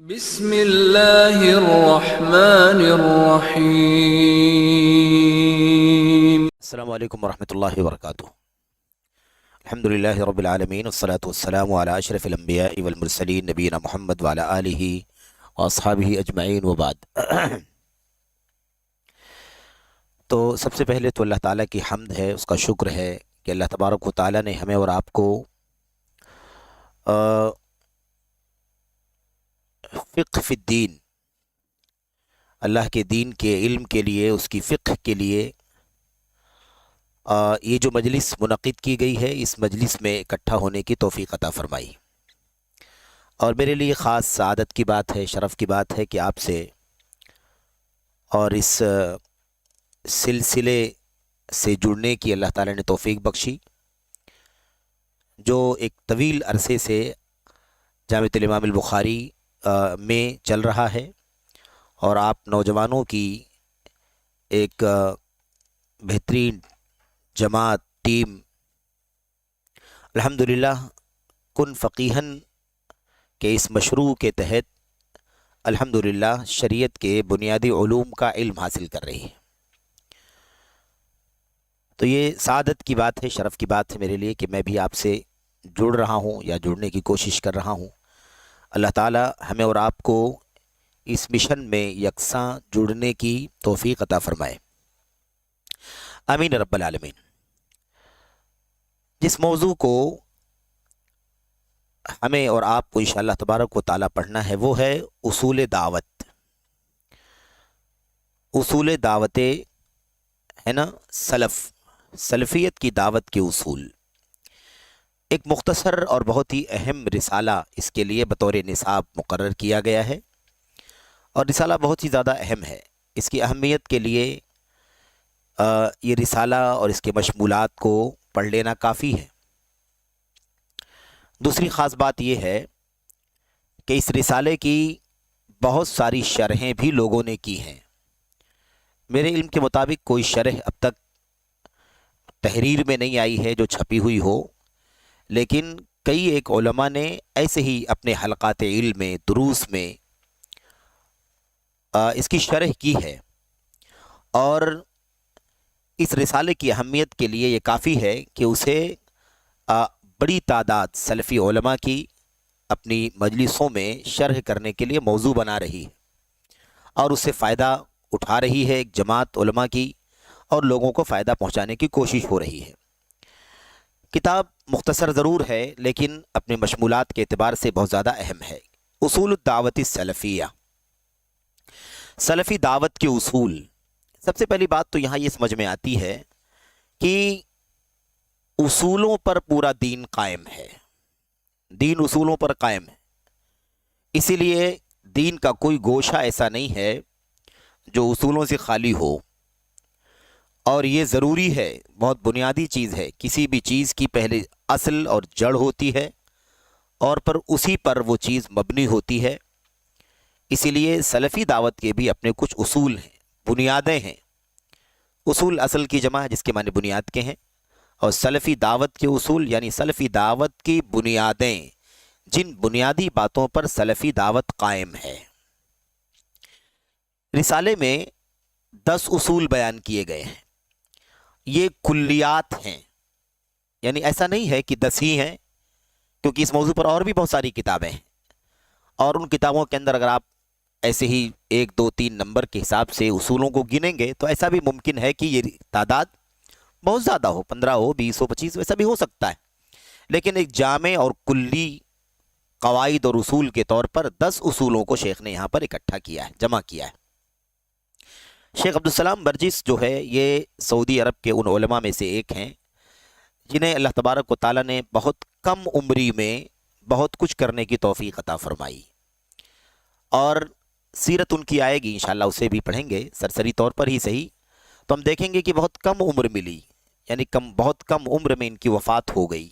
بسم اللہ الرحمن الرحیم۔ السلام علیکم ورحمۃ اللہ وبرکاتہ۔ الحمدللہ رب العالمین والصلاة والسلام علی اشرف الانبیاء والمرسلین نبینا محمد وعلی آلہ واصحابہ اجمعین وبعد۔ تو سب سے پہلے تو اللہ تعالیٰ کی حمد ہے، اس کا شکر ہے کہ اللہ تبارک و تعالیٰ نے ہمیں اور آپ کو فقہ فی الدین، اللہ کے دین کے علم کے لیے، اس کی فقہ کے لیے یہ جو مجلس منعقد کی گئی ہے، اس مجلس میں اکٹھا ہونے کی توفیق عطا فرمائی۔ اور میرے لیے خاص سعادت کی بات ہے، شرف کی بات ہے کہ آپ سے اور اس سلسلے سے جڑنے کی اللہ تعالی نے توفیق بخشی، جو ایک طویل عرصے سے جامعۃ الامام البخاری میں چل رہا ہے، اور آپ نوجوانوں کی ایک بہترین جماعت ٹیم الحمدللہ کن فقیہن کے اس مشروع کے تحت الحمدللہ شریعت کے بنیادی علوم کا علم حاصل کر رہی ہے۔ تو یہ سعادت کی بات ہے، شرف کی بات ہے میرے لیے کہ میں بھی آپ سے جڑ رہا ہوں یا جڑنے کی کوشش کر رہا ہوں۔ اللہ تعالی ہمیں اور آپ کو اس مشن میں یکساں جڑنے کی توفیق عطا فرمائے، آمین رب العالمین۔ جس موضوع کو ہمیں اور آپ کو انشاءاللہ تبارک و تعالی پڑھنا ہے وہ ہے اصول دعوت۔ اصول دعوت ہے نا، سلفیت کی دعوت کے اصول۔ ایک مختصر اور بہت ہی اہم رسالہ اس کے لیے بطور نصاب مقرر کیا گیا ہے، اور رسالہ بہت ہی زیادہ اہم ہے۔ اس کی اہمیت کے لیے یہ رسالہ اور اس کے مشمولات کو پڑھ لینا کافی ہے۔ دوسری خاص بات یہ ہے کہ اس رسالے کی بہت ساری شرحیں بھی لوگوں نے کی ہیں۔ میرے علم کے مطابق کوئی شرح اب تک تحریر میں نہیں آئی ہے جو چھپی ہوئی ہو، لیکن کئی ایک علماء نے ایسے ہی اپنے حلقات علم میں، دروس میں اس کی شرح کی ہے، اور اس رسالے کی اہمیت کے لیے یہ کافی ہے کہ اسے بڑی تعداد سلفی علماء کی اپنی مجلسوں میں شرح کرنے کے لیے موضوع بنا رہی ہے، اور اس سے فائدہ اٹھا رہی ہے ایک جماعت علماء کی، اور لوگوں کو فائدہ پہنچانے کی کوشش ہو رہی ہے۔ کتاب مختصر ضرور ہے، لیکن اپنے مشمولات کے اعتبار سے بہت زیادہ اہم ہے۔ اصول الدعوت السلفیہ، سلفی دعوت کے اصول۔ سب سے پہلی بات تو یہاں یہ سمجھ میں آتی ہے کہ اصولوں پر پورا دین قائم ہے، دین اصولوں پر قائم ہے۔ اسی لیے دین کا کوئی گوشہ ایسا نہیں ہے جو اصولوں سے خالی ہو، اور یہ ضروری ہے، بہت بنیادی چیز ہے۔ کسی بھی چیز کی پہلے اصل اور جڑ ہوتی ہے، اور پر اسی پر وہ چیز مبنی ہوتی ہے۔ اسی لیے سلفی دعوت کے بھی اپنے کچھ اصول ہیں، بنیادیں ہیں۔ اصول اصل کی جمع ہے جس کے معنی بنیاد کے ہیں، اور سلفی دعوت کے اصول یعنی سلفی دعوت کی بنیادیں، جن بنیادی باتوں پر سلفی دعوت قائم ہے۔ رسالے میں 10 اصول بیان کیے گئے ہیں۔ یہ کلیات ہیں، یعنی ایسا نہیں ہے کہ 10 ہی ہیں، کیونکہ اس موضوع پر اور بھی بہت ساری کتابیں ہیں، اور ان کتابوں کے اندر اگر آپ ایسے ہی 1 2 3 نمبر کے حساب سے اصولوں کو گنیں گے تو ایسا بھی ممکن ہے کہ یہ تعداد بہت زیادہ ہو، 15 ہو، 20 ہو، 25 ایسا بھی ہو سکتا ہے، لیکن ایک جامع اور کلی قواعد اور اصول کے طور پر 10 اصولوں کو شیخ نے یہاں پر اکٹھا کیا ہے، جمع کیا ہے۔ شیخ عبدالسلام برجس جو ہے یہ سعودی عرب کے ان علماء میں سے ایک ہیں جنہیں اللہ تبارک و تعالیٰ نے بہت کم عمری میں بہت کچھ کرنے کی توفیق عطا فرمائی، اور سیرت ان کی آئے گی انشاءاللہ، اسے بھی پڑھیں گے سرسری طور پر ہی صحیح، تو ہم دیکھیں گے کہ بہت کم عمر ملی، یعنی بہت کم عمر میں ان کی وفات ہو گئی۔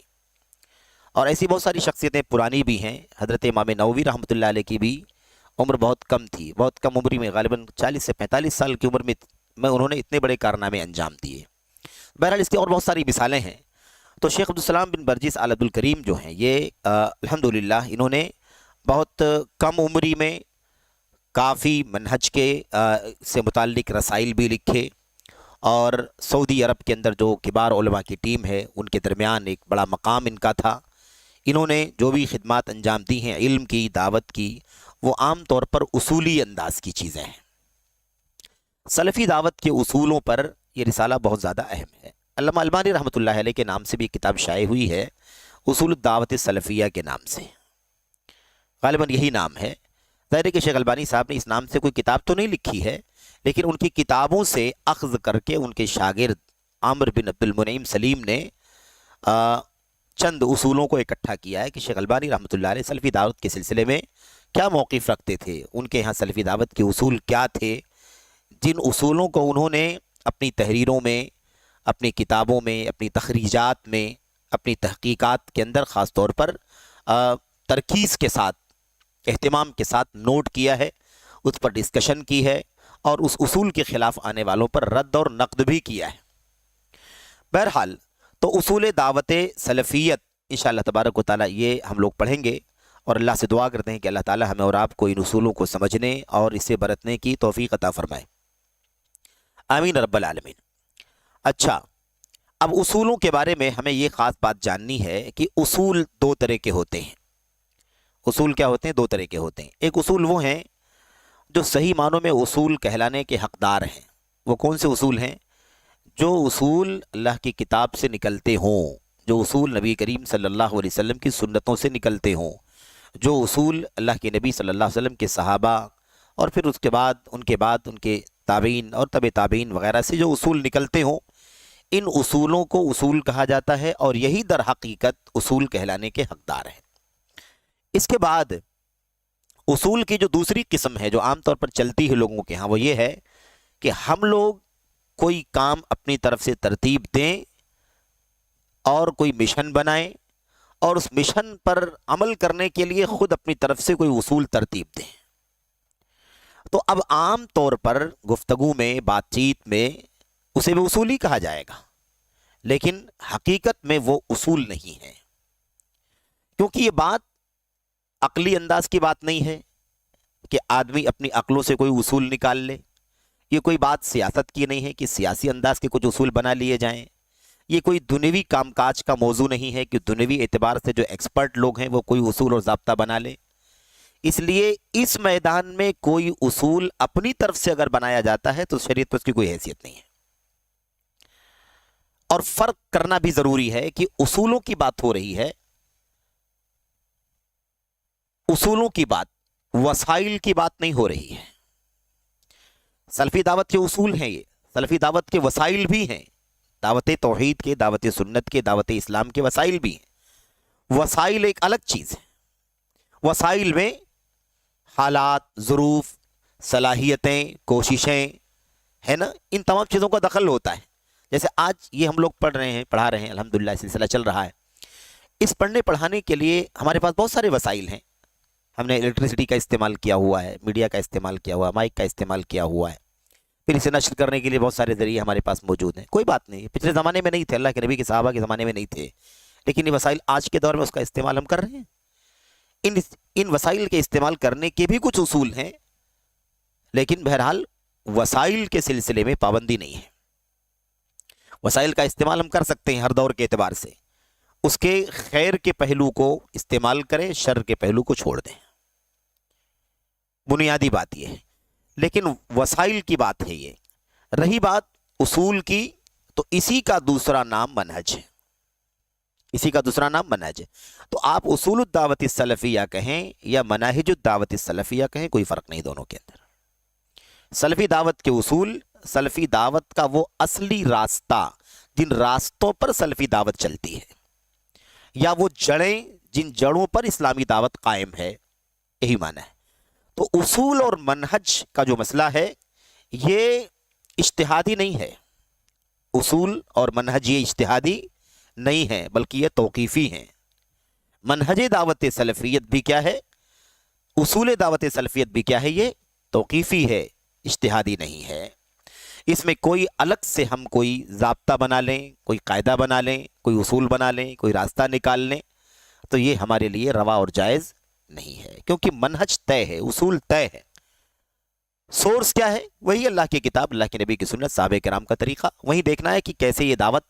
اور ایسی بہت ساری شخصیتیں پرانی بھی ہیں، حضرت امام نووی رحمۃ اللہ علیہ کی بھی عمر بہت کم تھی، بہت کم عمری میں، غالباً 40 سے 45 سال کی عمر میں انہوں نے اتنے بڑے کارنامے انجام دیے۔ بہرحال اس کی اور بہت ساری مثالیں ہیں۔ تو شیخ عبدالسلام بن برجس آل عبدالکریم جو ہیں یہ الحمدللہ انہوں نے بہت کم عمری میں کافی منہج کے سے متعلق رسائل بھی لکھے، اور سعودی عرب کے اندر جو کبار علماء کی ٹیم ہے ان کے درمیان ایک بڑا مقام ان کا تھا۔ انہوں نے جو بھی خدمات انجام دی ہیں علم کی، دعوت کی، وہ عام طور پر اصولی انداز کی چیزیں ہیں۔ سلفی دعوت کے اصولوں پر یہ رسالہ بہت زیادہ اہم ہے۔ علامہ البانی رحمۃ اللہ علیہ کے نام سے بھی ایک کتاب شائع ہوئی ہے، اصول الدعوت السلفیہ کے نام سے، غالباً یہی نام ہے۔ ظاہر ہے کہ شیخ البانی صاحب نے اس نام سے کوئی کتاب تو نہیں لکھی ہے، لیکن ان کی کتابوں سے اخذ کر کے ان کے شاگرد عامر بن عبد المنعم سلیم نے چند اصولوں کو اکٹھا کیا ہے کہ شیخ البانی رحمۃ اللہ علیہ سلفی دعوت کے سلسلے میں کیا موقف رکھتے تھے، ان کے ہاں سلفی دعوت کے اصول کیا تھے، جن اصولوں کو انہوں نے اپنی تحریروں میں، اپنی کتابوں میں، اپنی تخریجات میں، اپنی تحقیقات کے اندر خاص طور پر ترکیز کے ساتھ، اہتمام کے ساتھ نوٹ کیا ہے، اس پر ڈسکشن کی ہے، اور اس اصول کے خلاف آنے والوں پر رد اور نقد بھی کیا ہے۔ بہرحال تو اصول دعوت سلفیت انشاءاللہ تبارک و تعالیٰ یہ ہم لوگ پڑھیں گے، اور اللہ سے دعا کرتے ہیں کہ اللہ تعالیٰ ہمیں اور آپ کو ان اصولوں کو سمجھنے اور اسے برتنے کی توفیق عطا فرمائے، آمین رب العالمین۔ اچھا، اب اصولوں کے بارے میں ہمیں یہ خاص بات جاننی ہے کہ اصول دو طرح کے ہوتے ہیں۔ اصول کیا ہوتے ہیں؟ دو طرح کے ہوتے ہیں۔ ایک اصول وہ ہیں جو صحیح معنوں میں اصول کہلانے کے حقدار ہیں۔ وہ کون سے اصول ہیں؟ جو اصول اللہ کی کتاب سے نکلتے ہوں، جو اصول نبی کریم صلی اللہ علیہ وسلم کی سنتوں سے نکلتے ہوں، جو اصول اللہ کے نبی صلی اللہ علیہ وسلم کے صحابہ اور پھر اس کے بعد ان کے تابعین اور تبع تابعین وغیرہ سے جو اصول نکلتے ہوں، ان اصولوں کو اصول کہا جاتا ہے، اور یہی در حقیقت اصول کہلانے کے حقدار ہیں۔ اس کے بعد اصول کی جو دوسری قسم ہے جو عام طور پر چلتی ہے لوگوں کے ہاں، وہ یہ ہے کہ ہم لوگ کوئی کام اپنی طرف سے ترتیب دیں اور کوئی مشن بنائیں، اور اس مشن پر عمل کرنے کے لیے خود اپنی طرف سے کوئی اصول ترتیب دیں۔ تو اب عام طور پر گفتگو میں، بات چیت میں اسے بھی اصول ہی کہا جائے گا، لیکن حقیقت میں وہ اصول نہیں ہے، کیونکہ یہ بات عقلی انداز کی بات نہیں ہے کہ آدمی اپنی عقلوں سے کوئی اصول نکال لے۔ یہ کوئی بات سیاست کی نہیں ہے کہ سیاسی انداز کے کچھ اصول بنا لیے جائیں۔ یہ کوئی دنیوی کام کاج کا موضوع نہیں ہے کہ دنیوی اعتبار سے جو ایکسپرٹ لوگ ہیں وہ کوئی اصول اور ضابطہ بنا لیں۔ اس لیے اس میدان میں کوئی اصول اپنی طرف سے اگر بنایا جاتا ہے تو شریعت پر اس کی کوئی حیثیت نہیں ہے۔ اور فرق کرنا بھی ضروری ہے کہ اصولوں کی بات ہو رہی ہے، اصولوں کی بات، وسائل کی بات نہیں ہو رہی ہے۔ سلفی دعوت کے اصول ہیں، یہ سلفی دعوت کے وسائل بھی ہیں، دعوت توحید کے، دعوت سنت کے، دعوت اسلام کے وسائل بھی ہیں۔ وسائل ایک الگ چیز ہے۔ وسائل میں حالات، ظروف، صلاحیتیں، کوششیں ہے نا، ان تمام چیزوں کا دخل ہوتا ہے۔ جیسے آج یہ ہم لوگ پڑھا رہے ہیں الحمدللہ، سلسلہ چل رہا ہے۔ اس پڑھنے پڑھانے کے لیے ہمارے پاس بہت سارے وسائل ہیں۔ ہم نے الیکٹریسٹی کا استعمال کیا ہوا ہے، میڈیا کا استعمال کیا ہوا ہے، مائک کا استعمال کیا ہوا ہے، پھر اسے نشر کرنے کے لیے بہت سارے ذریعے ہمارے پاس موجود ہیں۔ کوئی بات نہیں، پچھلے زمانے میں نہیں تھے، اللہ کے نبی کے صحابہ کے زمانے میں نہیں تھے، لیکن یہ وسائل آج کے دور میں اس کا استعمال ہم کر رہے ہیں۔ ان وسائل کے استعمال کرنے کے بھی کچھ اصول ہیں، لیکن بہرحال وسائل کے سلسلے میں پابندی نہیں ہے۔ وسائل کا استعمال ہم کر سکتے ہیں ہر دور کے اعتبار سے، اس کے خیر کے پہلو کو استعمال کریں، شر کے پہلو کو چھوڑ دیں، بنیادی بات یہ ہے۔ لیکن وسائل کی بات ہے یہ۔ رہی بات اصول کی، تو اسی کا دوسرا نام منہج ہے، اسی کا دوسرا نام منہج ہے۔ تو آپ اصول الدعوت السلفیہ کہیں یا مناہج الدعوت السلفیہ کہیں، کوئی فرق نہیں دونوں کے اندر۔ سلفی دعوت کے اصول، سلفی دعوت کا وہ اصلی راستہ جن راستوں پر سلفی دعوت چلتی ہے، یا وہ جڑیں جن جڑوں پر اسلامی دعوت قائم ہے، یہی معنی ہے۔ تو اصول اور منہج کا جو مسئلہ ہے یہ اجتہادی نہیں ہے، اصول اور منہج یہ اجتہادی نہیں ہے بلکہ یہ توقیفی ہیں۔ منہج دعوت سلفیت بھی کیا ہے، اصول دعوت سلفیت بھی کیا ہے، یہ توقیفی ہے، اجتہادی نہیں ہے۔ اس میں کوئی الگ سے ہم کوئی ضابطہ بنا لیں، کوئی قاعدہ بنا لیں، کوئی اصول بنا لیں، کوئی راستہ نکال لیں، تو یہ ہمارے لیے روا اور جائز نہیں ہے، کیونکہ منہج طے ہے، اصول طے ہے۔ سورس کیا ہے؟ وہی اللہ کی کتاب، اللہ کے نبی کی سنت، صحابہ کرام کا طریقہ۔ وہیں دیکھنا ہے کہ کیسے یہ دعوت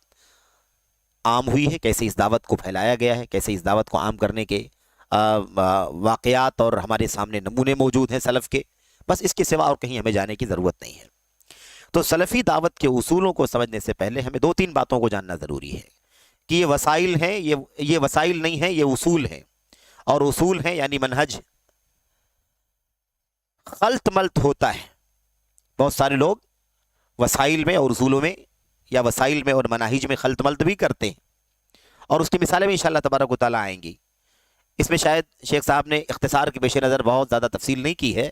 عام ہوئی ہے، کیسے اس دعوت کو پھیلایا گیا ہے، کیسے اس دعوت کو عام کرنے کے واقعات اور ہمارے سامنے نمونے موجود ہیں سلف کے۔ بس اس کے سوا اور کہیں ہمیں جانے کی ضرورت نہیں ہے۔ تو سلفی دعوت کے اصولوں کو سمجھنے سے پہلے ہمیں دو تین باتوں کو جاننا ضروری ہے کہ یہ وسائل ہیں، یہ وسائل نہیں ہیں، یہ اصول ہیں، اور اصول ہیں یعنی منہج۔ خلط ملط ہوتا ہے، بہت سارے لوگ وسائل میں اور اصولوں میں یا وسائل میں اور مناہج میں خلط ملط بھی کرتے ہیں، اور اس کی مثالیں بھی انشاءاللہ تبارک و تعالیٰ آئیں گی۔ اس میں شاید شیخ صاحب نے اختصار کے پیش نظر بہت زیادہ تفصیل نہیں کی ہے،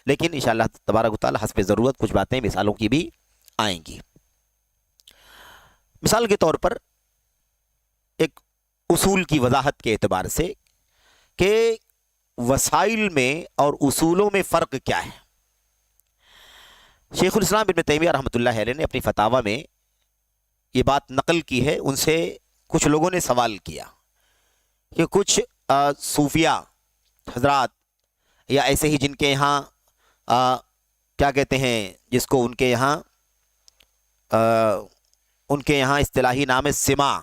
لیکن انشاءاللہ تبارک و تعالیٰ حسب ضرورت کچھ باتیں مثالوں کی بھی آئیں گی۔ مثال کے طور پر ایک اصول کی وضاحت کے اعتبار سے کہ وسائل میں اور اصولوں میں فرق کیا ہے، شیخ الاسلام ابن تیمیہ رحمۃ اللہ علیہ نے اپنی فتاوی میں یہ بات نقل کی ہے۔ ان سے کچھ لوگوں نے سوال کیا کہ کچھ صوفیہ حضرات یا ایسے ہی جن کے یہاں کیا کہتے ہیں، جس کو ان کے یہاں اصطلاحی نام ہے سما،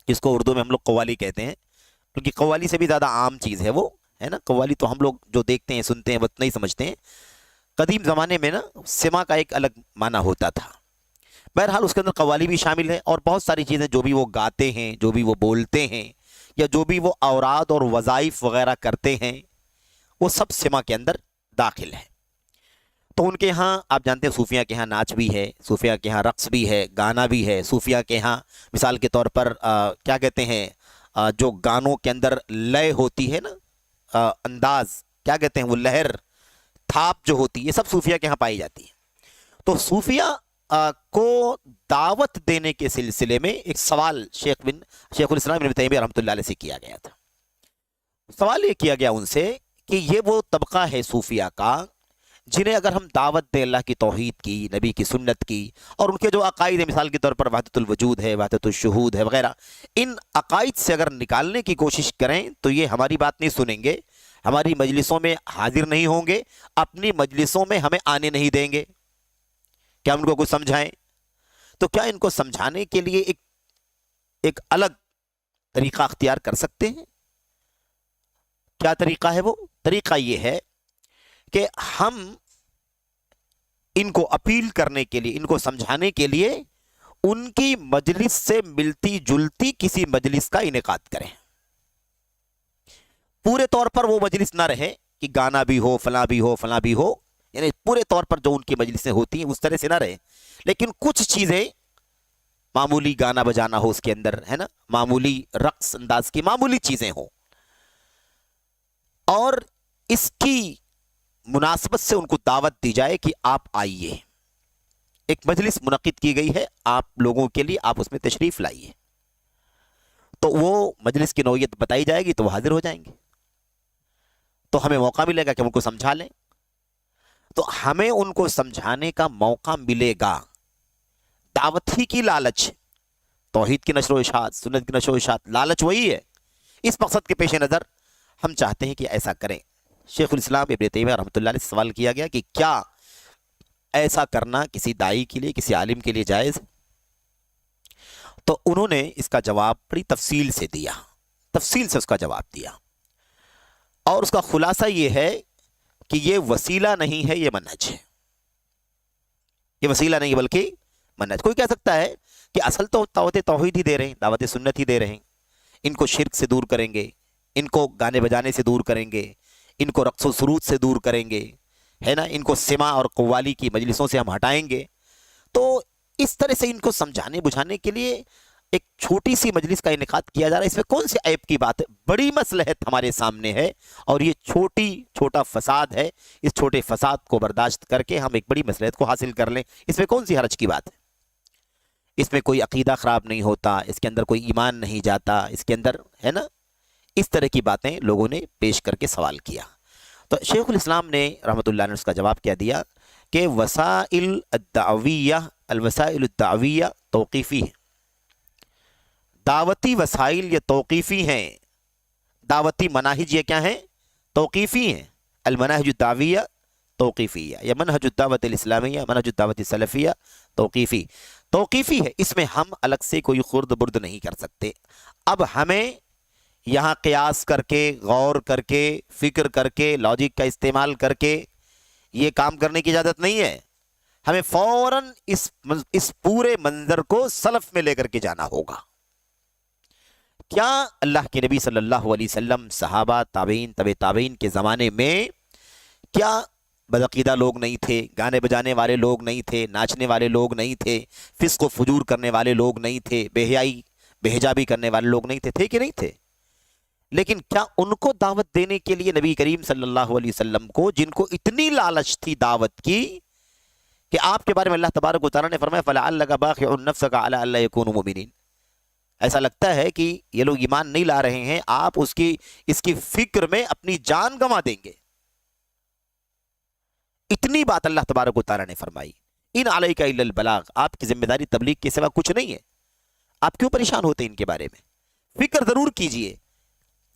جس کو اردو میں ہم لوگ قوالی کہتے ہیں، کیونکہ قوالی سے بھی زیادہ عام چیز ہے وہ، ہے نا۔ قوالی تو ہم لوگ جو دیکھتے ہیں سنتے ہیں وہ نہیں سمجھتے ہیں، قدیم زمانے میں نا سما کا ایک الگ معنی ہوتا تھا۔ بہرحال اس کے اندر قوالی بھی شامل ہے، اور بہت ساری چیزیں جو بھی وہ گاتے ہیں، جو بھی وہ بولتے ہیں، یا جو بھی وہ اوراد اور وظائف وغیرہ کرتے ہیں، وہ سب سما کے اندر داخل ہے۔ تو ان کے ہاں آپ جانتے ہیں صوفیہ کے ہاں ناچ بھی ہے، صوفیہ کے ہاں رقص بھی ہے، گانا بھی ہے، صوفیہ کے ہاں مثال کے طور پر کیا کہتے ہیں، جو گانوں کے اندر لے ہوتی ہے نا، انداز کیا کہتے ہیں، وہ لہر تھاپ جو ہوتی ہے، یہ سب صوفیہ کے ہاں پائی جاتی ہے۔ تو صوفیہ کو دعوت دینے کے سلسلے میں ایک سوال شیخ الاسلام ابن تیمیہ رحمۃ اللہ علیہ سے کیا گیا تھا۔ سوال یہ کیا گیا ان سے کہ یہ وہ طبقہ ہے صوفیہ کا جنہیں اگر ہم دعوت دیں اللہ کی توحید کی، نبی کی سنت کی، اور ان کے جو عقائد ہیں، مثال کے طور پر وحدت الوجود ہے، وحدت الشہود ہے وغیرہ، ان عقائد سے اگر نکالنے کی کوشش کریں تو یہ ہماری بات نہیں سنیں گے، ہماری مجلسوں میں حاضر نہیں ہوں گے، اپنی مجلسوں میں ہمیں آنے نہیں دیں گے۔ کیا ان کو کچھ سمجھائیں؟ تو کیا ان کو سمجھانے کے لیے ایک الگ طریقہ اختیار کر سکتے ہیں؟ کیا طریقہ ہے؟ وہ طریقہ یہ ہے کہ ہم ان کو اپیل کرنے کے لیے، ان کو سمجھانے کے لیے ان کی مجلس سے ملتی جلتی کسی مجلس کا انعقاد کریں۔ پورے طور پر وہ مجلس نہ رہے کہ گانا بھی ہو، فلاں بھی ہو، فلاں بھی ہو، یعنی پورے طور پر جو ان کی مجلسیں ہوتی ہیں اس طرح سے نہ رہے، لیکن کچھ چیزیں، معمولی گانا بجانا ہو اس کے اندر، ہے نا، معمولی رقص انداز کی معمولی چیزیں ہوں، اور اس کی مناسبت سے ان کو دعوت دی جائے کہ آپ آئیے، ایک مجلس منعقد کی گئی ہے آپ لوگوں کے لیے، آپ اس میں تشریف لائیے۔ تو وہ مجلس کی نوعیت بتائی جائے گی تو وہ حاضر ہو جائیں گے، تو ہمیں موقع ملے گا کہ ہم ان کو سمجھا لیں۔ تو ہمیں ان کو سمجھانے کا موقع ملے گا، دعوت ہی کی لالچ، توحید کی نشر و اشاعت، سنت کی نشر و اشاعت، لالچ وہی ہے۔ اس مقصد کے پیش نظر ہم چاہتے ہیں کہ ایسا کریں۔ شیخ الاسلام ابن تیمیہ رحمۃ اللہ علیہ سے سوال کیا گیا کہ کیا ایسا کرنا کسی داعی کے لیے، کسی عالم کے لیے جائز؟ تو انہوں نے اس کا جواب بڑی تفصیل سے دیا، تفصیل سے اس کا جواب دیا، اور اس کا خلاصہ یہ ہے کہ یہ وسیلہ نہیں ہے، یہ منہج ہے۔ یہ وسیلہ نہیں بلکہ منہج۔ کوئی کہہ سکتا ہے کہ اصل تو دعوت توحید ہی دے رہے ہیں، دعوت سنت ہی دے رہے ہیں، ان کو شرک سے دور کریں گے، ان کو گانے بجانے سے دور کریں گے، ان کو رقص و سرود سے دور کریں گے، ہے نا، ان کو سما اور قوالی کی مجلسوں سے ہم ہٹائیں گے۔ تو اس طرح سے ان کو سمجھانے بجھانے کے لیے ایک چھوٹی سی مجلس کا انعقاد کیا جا رہا ہے، اس میں کون سے عیب کی بات ہے؟ بڑی مصلحت ہمارے سامنے ہے، اور یہ چھوٹا فساد ہے، اس چھوٹے فساد کو برداشت کر کے ہم ایک بڑی مصلحت کو حاصل کر لیں، اس میں کون سی حرج کی بات ہے؟ اس میں کوئی عقیدہ خراب نہیں ہوتا، اس کے اندر کوئی ایمان نہیں جاتا، اس کے اندر، ہے نا، اس طرح کی باتیں لوگوں نے پیش کر کے سوال کیا۔ تو شیخ الاسلام نے رحمۃ اللہ نے اس کا جواب کیا دیا کہ وسائل الدعویہ توقیفی ہے، دعوتی وسائل یہ توقیفی ہیں، دعوتی مناہج یہ کیا ہیں؟ توقیفی ہیں. المناہج الدعویہ توقیفیہ یا منہج الدعوت الاسلامیہ منہج الدعوت السلفیہ توقیفی ہے. اس میں ہم الگ سے کوئی خرد برد نہیں کر سکتے. اب ہمیں یہاں قیاس کر کے، غور کر کے، فکر کر کے، لاجک کا استعمال کر کے یہ کام کرنے کی اجازت نہیں ہے. ہمیں فوراً اس پورے منظر کو سلف میں لے کر کے جانا ہوگا. کیا اللہ کے نبی صلی اللہ علیہ وسلم، صحابہ، تابعین، تبع تابعین کے زمانے میں کیا بدعقیدہ لوگ نہیں تھے؟ گانے بجانے والے لوگ نہیں تھے؟ ناچنے والے لوگ نہیں تھے؟ فسق و فجور کرنے والے لوگ نہیں تھے؟ بے حیائی بے حجابی کرنے والے لوگ نہیں تھے؟ تھے کہ نہیں تھے؟ لیکن کیا ان کو دعوت دینے کے لیے نبی کریم صلی اللہ علیہ وسلم کو، جن کو اتنی لالچ تھی دعوت کی کہ آپ کے بارے میں اللہ تبارک و تعالیٰ نے فرمایا فَلَعَلَّكَ بَاخِعٌ نَفْسَكَ عَلَىٰ أَلَّا يَكُونُوا مُؤْمِنِينَ، ایسا لگتا ہے کہ یہ لوگ ایمان نہیں لا رہے ہیں، آپ اس کی فکر میں اپنی جان گنوا دیں گے. اتنی بات اللہ تبارک و تعالیٰ نے فرمائی. ان علیک الا البلاغ، آپ کی ذمہ داری تبلیغ کے سوا کچھ نہیں ہے. آپ کیوں پریشان ہوتے ہیں ان کے بارے میں؟ فکر ضرور کیجئے،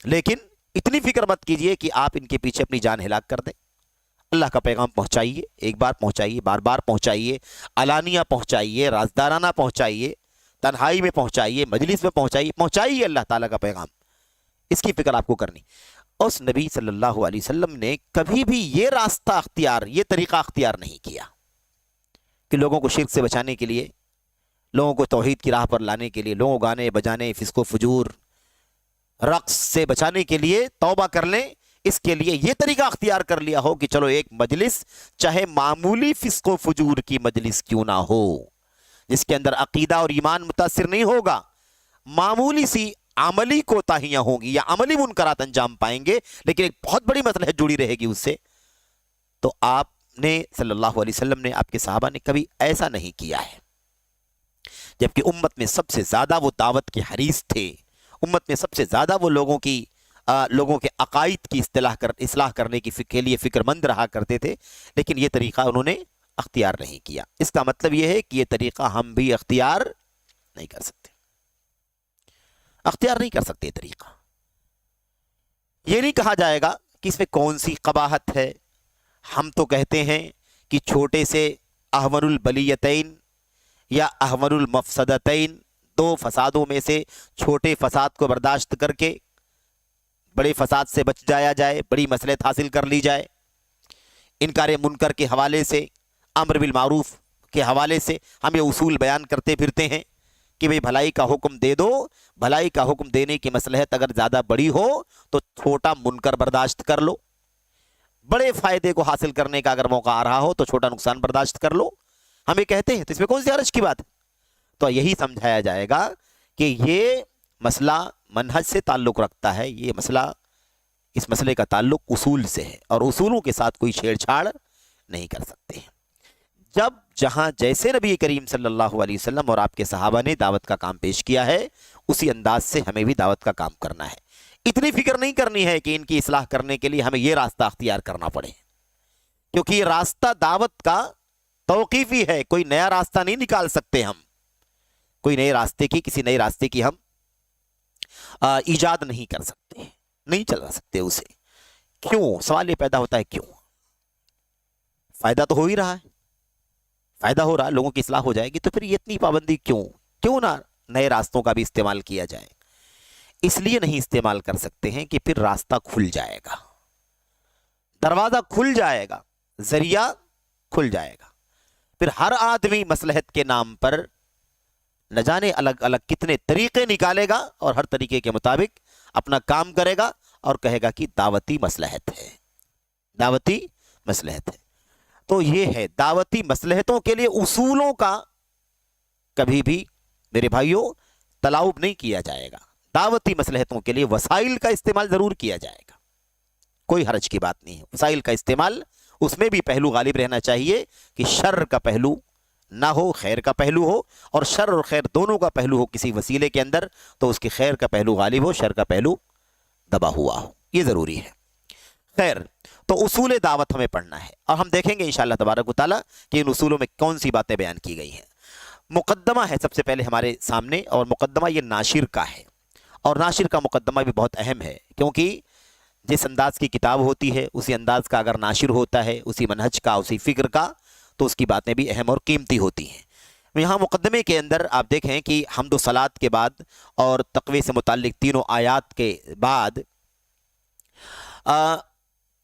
لیکن اتنی فکر مت کیجئے کہ آپ ان کے پیچھے اپنی جان ہلاک کر دیں. اللہ کا پیغام پہنچائیے، ایک بار پہنچائیے، بار بار پہنچائیے، علانیہ پہنچائیے، رازدارانہ پہنچائیے، تنہائی میں پہنچائیے، مجلس میں پہنچائیے اللہ تعالیٰ کا پیغام. اس کی فکر آپ کو کرنی. اس نبی صلی اللہ علیہ وسلم نے کبھی بھی یہ راستہ اختیار، یہ طریقہ اختیار نہیں کیا کہ لوگوں کو شرک سے بچانے کے لیے، لوگوں کو توحید کی راہ پر لانے کے لیے، لوگوں کو گانے بجانے، فسق و فجور، رقص سے بچانے کے لیے توبہ کر لیں. اس کے لیے یہ طریقہ اختیار کر لیا ہو کہ چلو ایک مجلس، چاہے معمولی فسق و فجور کی مجلس کیوں نہ ہو، جس کے اندر عقیدہ اور ایمان متاثر نہیں ہوگا، معمولی سی عملی کوتاہیاں ہوں گی یا عملی منکرات انجام پائیں گے، لیکن ایک بہت بڑی مصلحت جڑی رہے گی اس سے. تو آپ نے صلی اللہ علیہ وسلم نے، آپ کے صحابہ نے کبھی ایسا نہیں کیا ہے. جبکہ امت میں سب سے زیادہ وہ دعوت کے حریص تھے، امت میں سب سے زیادہ وہ لوگوں کے عقائد کی اصلاح کرنے کے لیے فکر مند رہا کرتے تھے، لیکن یہ طریقہ انہوں نے اختیار نہیں کیا. اس کا مطلب یہ ہے کہ یہ طریقہ ہم بھی اختیار نہیں کر سکتے، اختیار نہیں کر سکتے. یہ طریقہ یہ نہیں کہا جائے گا کہ اس میں کون سی قباحت ہے. ہم تو کہتے ہیں کہ چھوٹے سے احون البلیتین یا احون المفسدتین، دو فسادوں میں سے چھوٹے فساد کو برداشت کر کے بڑے فساد سے بچ جایا جائے، بڑی مصلحت حاصل کر لی جائے. انکار منکر کے حوالے سے، امر بالمعروف کے حوالے سے ہم یہ اصول بیان کرتے پھرتے ہیں کہ بھئی بھلائی کا حکم دے دو. بھلائی کا حکم دینے کی مصلحت اگر زیادہ بڑی ہو تو چھوٹا منکر برداشت کر لو. بڑے فائدے کو حاصل کرنے کا اگر موقع آ رہا ہو تو چھوٹا نقصان برداشت کر لو. ہم یہ کہتے ہیں، تو اس میں کون سی حرج کی بات ہے؟ تو یہی سمجھایا جائے گا کہ یہ مسئلہ منہج سے تعلق رکھتا ہے. یہ مسئلہ، اس مسئلے کا تعلق اصول سے ہے، اور اصولوں کے ساتھ کوئی چھیڑ چھاڑ نہیں کر سکتے. جب جہاں جیسے نبی کریم صلی اللہ علیہ وسلم اور آپ کے صحابہ نے دعوت کا کام پیش کیا ہے، اسی انداز سے ہمیں بھی دعوت کا کام کرنا ہے. اتنی فکر نہیں کرنی ہے کہ ان کی اصلاح کرنے کے لیے ہمیں یہ راستہ اختیار کرنا پڑے، کیونکہ یہ راستہ دعوت کا توقیفی ہے. کوئی نیا راستہ نہیں نکال سکتے ہم، کوئی کسی نئے راستے کی ہم ایجاد نہیں کر سکتے، نہیں چلا سکتے اسے. کیوں؟ سوال یہ پیدا ہوتا ہے کیوں؟ فائدہ تو ہو ہی رہا ہے، فائدہ ہو رہا، لوگوں کی اصلاح ہو جائے گی، تو پھر یہ اتنی پابندی کیوں نہ نئے راستوں کا بھی استعمال کیا جائے؟ اس لیے نہیں استعمال کر سکتے ہیں کہ پھر راستہ کھل جائے گا، دروازہ کھل جائے گا، ذریعہ کھل جائے گا. پھر ہر آدمی مصلحت کے نام پر نہ جانے الگ الگ کتنے طریقے نکالے گا، اور ہر طریقے کے مطابق اپنا کام کرے گا اور کہے گا کہ دعوتی مصلحت ہے، دعوتی مصلحت ہے. تو یہ ہے، دعوتی مصلحتوں کے لیے اصولوں کا کبھی بھی میرے بھائیوں تلاؤب نہیں کیا جائے گا. دعوتی مصلحتوں کے لیے وسائل کا استعمال ضرور کیا جائے گا، کوئی حرج کی بات نہیں ہے. وسائل کا استعمال، اس میں بھی پہلو غالب رہنا چاہیے کہ شر کا پہلو نہ ہو، خیر کا پہلو ہو، اور شر اور خیر دونوں کا پہلو ہو کسی وسیلے کے اندر، تو اس کی خیر کا پہلو غالب ہو، شر کا پہلو دبا ہوا ہو. یہ ضروری ہے. خیر، تو اصول دعوت ہمیں پڑھنا ہے، اور ہم دیکھیں گے انشاءاللہ تبارک و تعالیٰ کہ ان اصولوں میں کون سی باتیں بیان کی گئی ہیں. مقدمہ ہے سب سے پہلے ہمارے سامنے، اور مقدمہ یہ ناشر کا ہے، اور ناشر کا مقدمہ بھی بہت اہم ہے، کیونکہ جس انداز کی کتاب ہوتی ہے اسی انداز کا اگر ناشر ہوتا ہے، اسی منہج کا، اسی فکر کا، تو اس کی باتیں بھی اہم اور قیمتی ہوتی ہیں۔ یہاں مقدمے کے اندر آپ دیکھیں کہ حمد و صلات کے بعد اور تقوی سے متعلق تینوں آیات کے بعد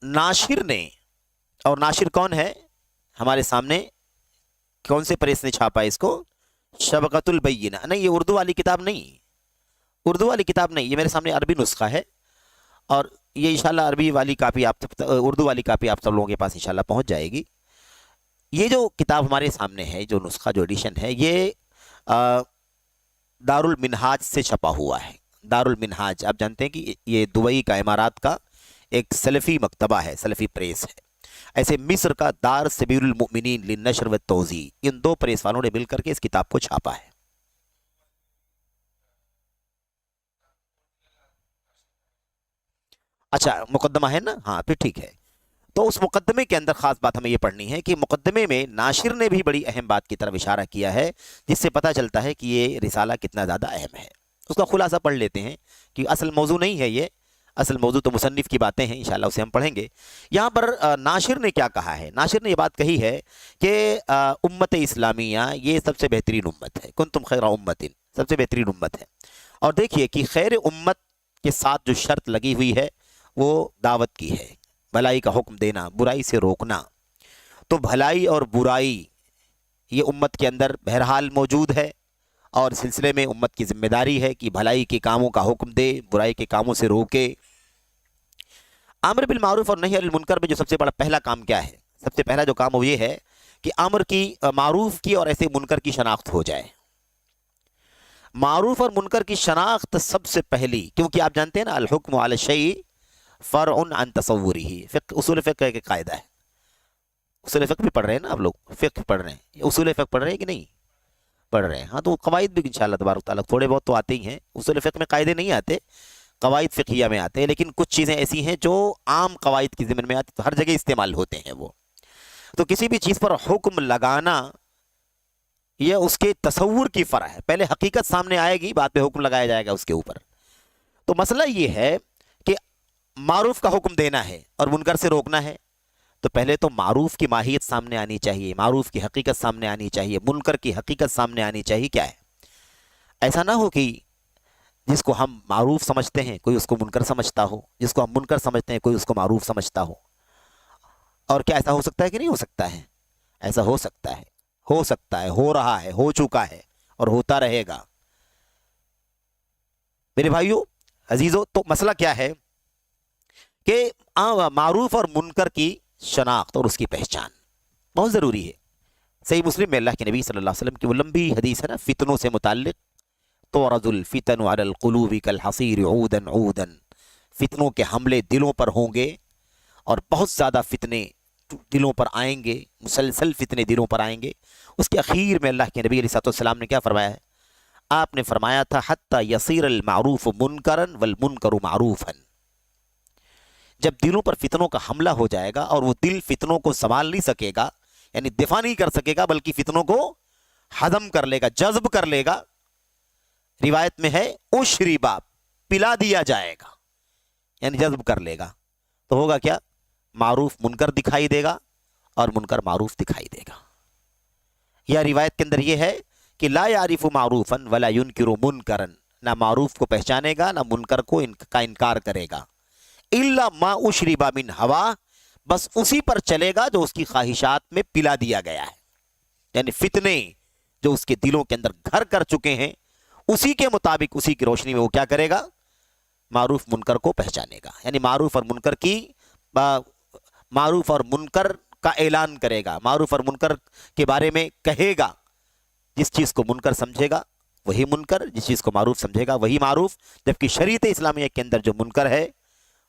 ناشر نے، اور ناشر کون ہے ہمارے سامنے، کون سے پریس نے چھاپا ہے اس کو؟ شبقۃ البینہ۔ نہیں، یہ اردو والی کتاب نہیں، اردو والی کتاب نہیں، یہ میرے سامنے عربی نسخہ ہے، اور یہ انشاءاللہ عربی والی کاپی اردو والی کاپی آپ سب لوگوں کے پاس انشاءاللہ پہنچ جائے گی۔ یہ جو کتاب ہمارے سامنے ہے، جو نسخہ، جو ایڈیشن ہے، یہ دارالمنہاج سے چھپا ہوا ہے۔ دارالمنہاج آپ جانتے ہیں کہ یہ دبئی کا، امارات کا ایک سلفی مکتبہ ہے، سلفی پریس ہے۔ ایسے مصر کا دار سبیل المؤمنین للنشر والتوزیع، ان دو پریس والوں نے مل کر کے اس کتاب کو چھاپا ہے۔ اچھا، مقدمہ ہے نا؟ ہاں پھر ٹھیک ہے۔ تو اس مقدمے کے اندر خاص بات ہمیں یہ پڑھنی ہے کہ مقدمے میں ناشر نے بھی بڑی اہم بات کی طرف اشارہ کیا ہے، جس سے پتہ چلتا ہے کہ یہ رسالہ کتنا زیادہ اہم ہے۔ اس کا خلاصہ پڑھ لیتے ہیں کہ اصل موضوع نہیں ہے یہ، اصل موضوع تو مصنف کی باتیں ہیں، انشاءاللہ اسے ہم پڑھیں گے۔ یہاں پر ناشر نے کیا کہا ہے؟ ناشر نے یہ بات کہی ہے کہ امت اسلامیہ یہ سب سے بہترین امت ہے، کنتم خیر امت، سب سے بہترین امت ہے۔ اور دیکھیے کہ خیر امت کے ساتھ جو شرط لگی ہوئی ہے وہ دعوت کی ہے، بھلائی کا حکم دینا، برائی سے روکنا۔ تو بھلائی اور برائی یہ امت کے اندر بہرحال موجود ہے، اور اس سلسلے میں امت کی ذمہ داری ہے کہ بھلائی کے کاموں کا حکم دے، برائی کے کاموں سے روکے۔ امر بالمعروف اور نہی عن المنکر میں جو سب سے بڑا پہلا کام کیا ہے؟ سب سے پہلا جو کام وہ یہ ہے کہ امر کی، معروف کی اور ایسے منکر کی شناخت ہو جائے۔ معروف اور منکر کی شناخت سب سے پہلی، کیونکہ آپ جانتے ہیں نا الحکم علی الشیء فرع عن تصورہ، فقہ، اصول فقہ کا قاعدہ ہے۔ اصول فقہ بھی پڑھ رہے ہیں نا آپ لوگ؟ فقہ پڑھ رہے ہیں، اصول فقہ پڑھ رہے ہیں کہ نہیں پڑھ رہے ہیں؟ ہاں، تو قواعد بھی انشاءاللہ تبارک تعالیٰ تھوڑے بہت تو آتے ہی ہیں۔ اصول فقہ میں قاعدے نہیں آتے، قواعد فقہیہ میں آتے ہیں، لیکن کچھ چیزیں ایسی ہیں جو عام قواعد کی ضمن میں آتی، تو ہر جگہ استعمال ہوتے ہیں وہ۔ تو کسی بھی چیز پر حکم لگانا یہ اس کے تصور کی فرع ہے، پہلے حقیقت سامنے آئے گی، بعد میں حکم لگایا جائے گا اس کے اوپر۔ تو مسئلہ یہ ہے کہ معروف کا حکم دینا ہے اور منکر سے روکنا ہے، تو پہلے تو معروف کی ماہیت سامنے آنی چاہیے، معروف کی حقیقت سامنے آنی چاہیے، منکر کی حقیقت سامنے آنی چاہیے۔ کیا ہے؟ ایسا نہ ہو کہ جس کو ہم معروف سمجھتے ہیں کوئی اس کو منکر سمجھتا ہو، جس کو ہم منکر سمجھتے ہیں کوئی اس کو معروف سمجھتا ہو۔ اور کیا ایسا ہو سکتا ہے کہ نہیں ہو سکتا ہے؟ ایسا ہو سکتا ہے، ہو سکتا ہے، ہو رہا ہے، ہو چکا ہے، اور ہوتا رہے گا۔ میرے بھائیو عزیزو، تو مسئلہ کیا ہے کہ معروف اور منکر کی شناخت اور اس کی پہچان بہت ضروری ہے۔ صحیح مسلم میں اللہ کے نبی صلی اللہ علیہ وسلم کی وہ لمبی حدیث ہے نا فتنوں سے متعلق، تُعْرَضُ الْفِتَنُ عَلَى الْقُلُوبِ كَالْحَصِيرِ عُودًا عُودًا، فتنوں کے حملے دلوں پر ہوں گے، اور بہت زیادہ فتنے دلوں پر آئیں گے، مسلسل فتنے دلوں پر آئیں گے۔ اس کے اخیر میں اللہ کے نبی علیہ السلام نے کیا فرمایا ہے؟ آپ نے فرمایا تھا حَتَّى يَصِيرَ الْمَعْرُوفُ مُنْكَرًا وَالْمُنْكَرُ مَعْرُوفًا۔ جب دلوں پر فتنوں کا حملہ ہو جائے گا اور وہ دل فتنوں کو سنبھال نہیں سکے گا، یعنی دفاع نہیں کر سکے گا، بلکہ فتنوں کو ہضم کر لے گا، جذب کر لے گا، روایت میں ہے اشربا، پلا دیا جائے گا، یعنی جذب کر لے گا، تو ہوگا کیا؟ معروف منکر دکھائی دے گا اور منکر معروف دکھائی دے گا۔ یا روایت کے اندر یہ ہے کہ لا یعرف معروفا ولا ینکر منکرا، نہ معروف کو پہچانے گا نہ منکر کو کا انکار کرے گا، الا ما اشرب من ہوا، بس اسی پر چلے گا جو اس کی خواہشات میں پلا دیا گیا ہے، یعنی فتنے جو اس کے دلوں کے اندر گھر کر چکے ہیں اسی کے مطابق، اسی کی روشنی میں وہ کیا کرے گا؟ معروف منکر کو پہچانے گا، یعنی معروف اور منکر کا اعلان کرے گا، معروف اور منکر کے بارے میں کہے گا۔ جس چیز کو منکر سمجھے گا وہی منکر، جس چیز کو معروف سمجھے گا وہی معروف، جبکہ شریعت اسلامیہ کے اندر جو منکر ہے